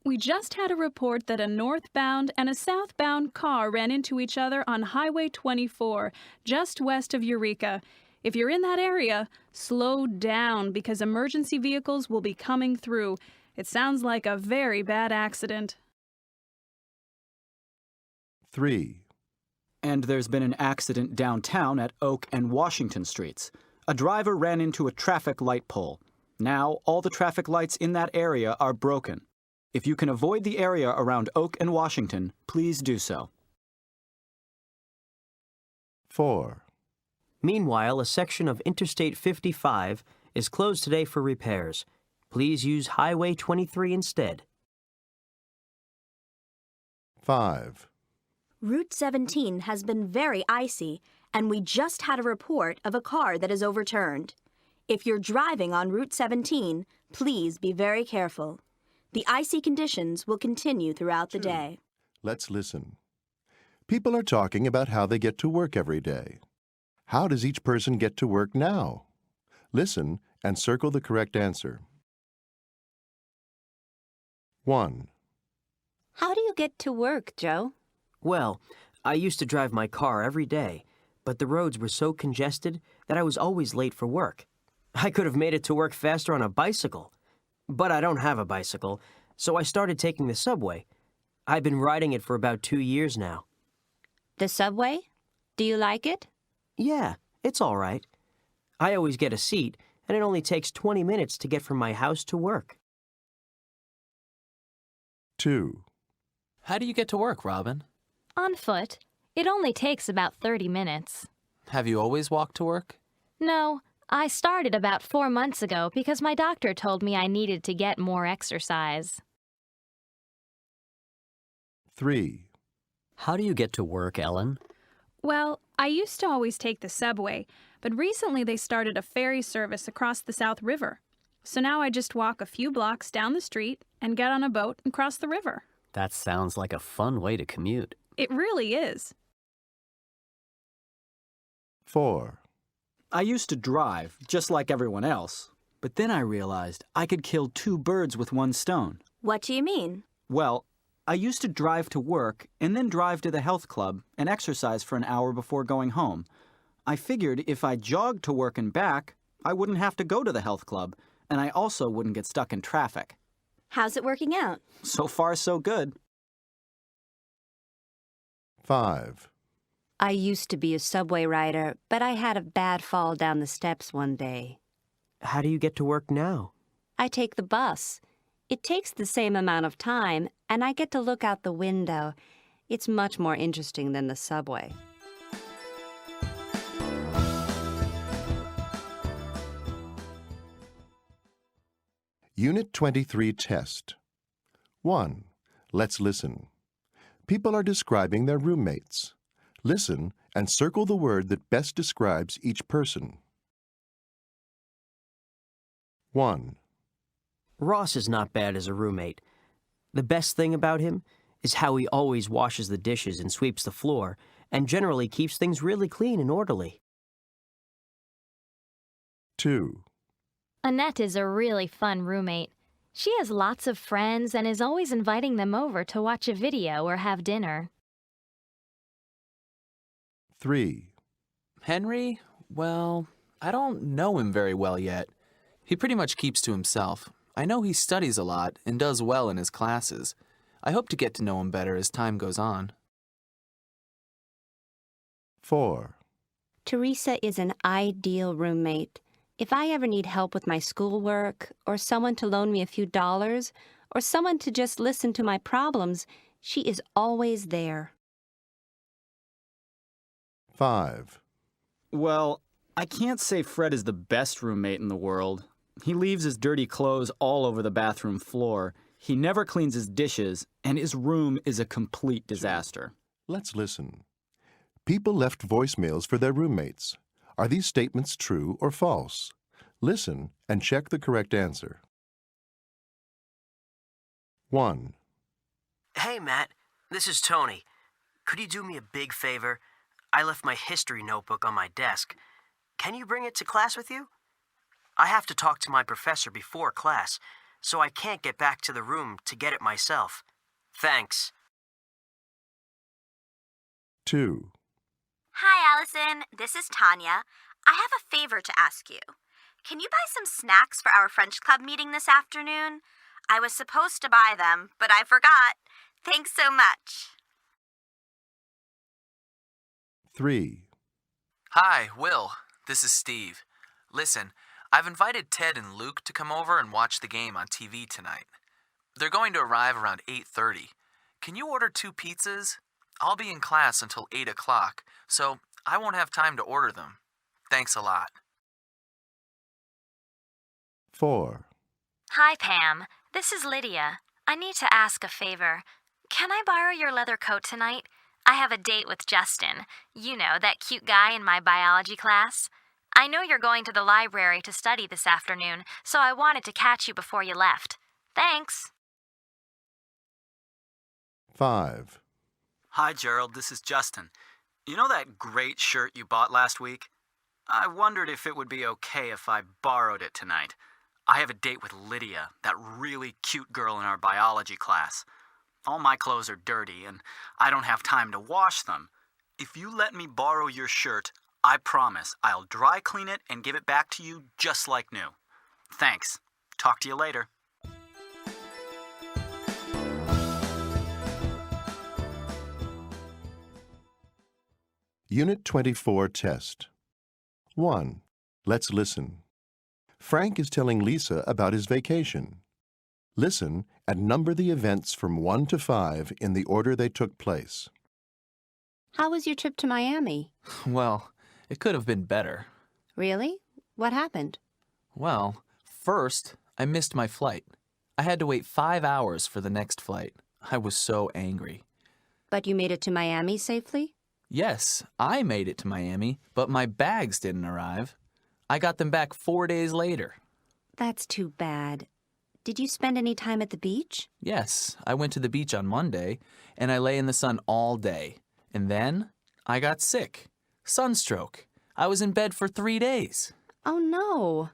We just had a report that a northbound and a southbound car ran into each other on Highway 24, just west of Eureka. If you're in that area, slow down because emergency vehicles will be coming through. It sounds like a very bad accident. 3. And there's been an accident downtown at Oak and Washington Streets. A driver ran into a traffic light pole. Now, all the traffic lights in that area are broken. If you can avoid the area around Oak and Washington, please do so. 4. Meanwhile, a section of Interstate 55 is closed today for repairs. Please use Highway 23 instead. 5. Route 17 has been very icy, and we just had a report of a car that is overturned. If you're driving on Route 17, please be very careful. The icy conditions will continue throughout the day. Let's listen. People are talking about how they get to work every day. How does each person get to work now? Listen and circle the correct answer. 1. How do you get to work, Joe? Well, I used to drive my car every day, but the roads were so congested that I was always late for work. I could have made it to work faster on a bicycle. But I don't have a bicycle, so I started taking the subway. I've been riding it for about 2 years now. The subway? Do you like it? Yeah, it's all right. I always get a seat, and it only takes 20 minutes to get from my house to work. 2. How do you get to work, Robin? On foot. It only takes about 30 minutes. Have you always walked to work? No, I started about 4 months ago because my doctor told me I needed to get more exercise. 3. How do you get to work, Ellen? Well, I used to always take the subway, but recently they started a ferry service across the South River. So now I just walk a few blocks down the street and get on a boat and cross the river. That sounds like a fun way to commute. It really is. 4. I used to drive, just like everyone else. But then I realized I could kill 2 birds with 1 stone. What do you mean? Well, I used to drive to work and then drive to the health club and exercise for an hour before going home. I figured if I jogged to work and back, I wouldn't have to go to the health club, and I also wouldn't get stuck in traffic. How's it working out? So far, so good. 5. I used to be a subway rider, but I had a bad fall down the steps one day. How do you get to work now? I take the bus. It takes the same amount of time, and I get to look out the window. It's much more interesting than the subway. Unit 23 test. 1. Let's listen. People are describing their roommates. Listen and circle the word that best describes each person. 1. Ross is not bad as a roommate. The best thing about him is how he always washes the dishes and sweeps the floor, and generally keeps things really clean and orderly. 2. Annette is a really fun roommate. She has lots of friends and is always inviting them over to watch a video or have dinner. 3. Henry? Well, I don't know him very well yet. He pretty much keeps to himself. I know he studies a lot and does well in his classes. I hope to get to know him better as time goes on. 4. Teresa is an ideal roommate. If I ever need help with my schoolwork, or someone to loan me a few dollars, or someone to just listen to my problems, she is always there. 5. Well, I can't say Fred is the best roommate in the world. He leaves his dirty clothes all over the bathroom floor. He never cleans his dishes, and his room is a complete disaster. Let's listen. People left voicemails for their roommates. Are these statements true or false? Listen and check the correct answer. 1. Hey, Matt. This is Tony. Could you do me a big favor? I left my history notebook on my desk. Can you bring it to class with you? I have to talk to my professor before class, so I can't get back to the room to get it myself. Thanks. 2. Hi, Allison. This is Tanya. I have a favor to ask you. Can you buy some snacks for our French club meeting this afternoon? I was supposed to buy them, but I forgot. Thanks so much. 3. Hi, Will. This is Steve. Listen, I've invited Ted and Luke to come over and watch the game on TV tonight. They're going to arrive around 8:30. Can you order 2 pizzas? I'll be in class until 8 o'clock, so I won't have time to order them. Thanks a lot. 4. Hi, Pam. This is Lydia. I need to ask a favor. Can I borrow your leather coat tonight? I have a date with Justin. You know, that cute guy in my biology class. I know you're going to the library to study this afternoon, so I wanted to catch you before you left. Thanks. 5. Hi, Gerald. This is Justin. You know that great shirt you bought last week? I wondered if it would be okay if I borrowed it tonight. I have a date with Lydia, that really cute girl in our biology class. All my clothes are dirty, and I don't have time to wash them. If you let me borrow your shirt, I promise I'll dry clean it and give it back to you just like new. Thanks. Talk to you later. Unit 24 test. 1. Let's listen. Frank is telling Lisa about his vacation. Listen and number the events from 1 to 5 in the order they took place. How was your trip to Miami? Well, it could have been better. Really? What happened? Well, first, I missed my flight. I had to wait 5 hours for the next flight. I was so angry. But you made it to Miami safely? Yes, I made it to Miami, but my bags didn't arrive. I got them back 4 days later. That's too bad. Did you spend any time at the beach? Yes, I went to the beach on Monday, and I lay in the sun all day. And then I got sick. Sunstroke. I was in bed for 3 days. Oh, no.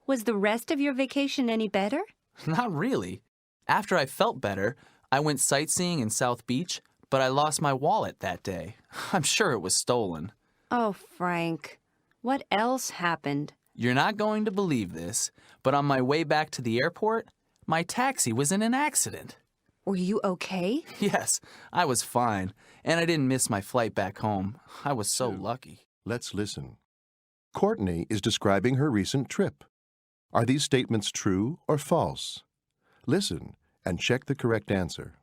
Was the rest of your vacation any better? Not really. After I felt better, I went sightseeing in South Beach, but I lost my wallet that day. I'm sure it was stolen. Oh, Frank. What else happened? You're not going to believe this, but on my way back to the airport, my taxi was in an accident. Were you okay? Yes, I was fine, and I didn't miss my flight back home. I was so lucky. Let's listen. Courtney is describing her recent trip. Are these statements true or false? Listen and check the correct answer.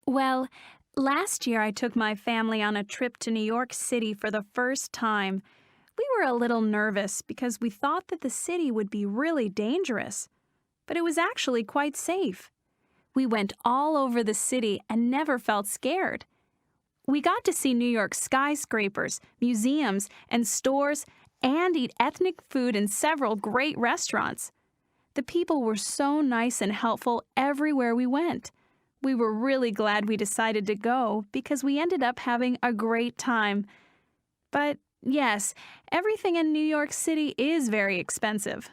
Well, last year I took my family on a trip to New York City for the first time. We were a little nervous because we thought that the city would be really dangerous, but it was actually quite safe. We went all over the city and never felt scared. We got to see New York's skyscrapers, museums, and stores, and eat ethnic food in several great restaurants. The people were so nice and helpful everywhere we went. We were really glad we decided to go because we ended up having a great time. But yes, everything in New York City is very expensive.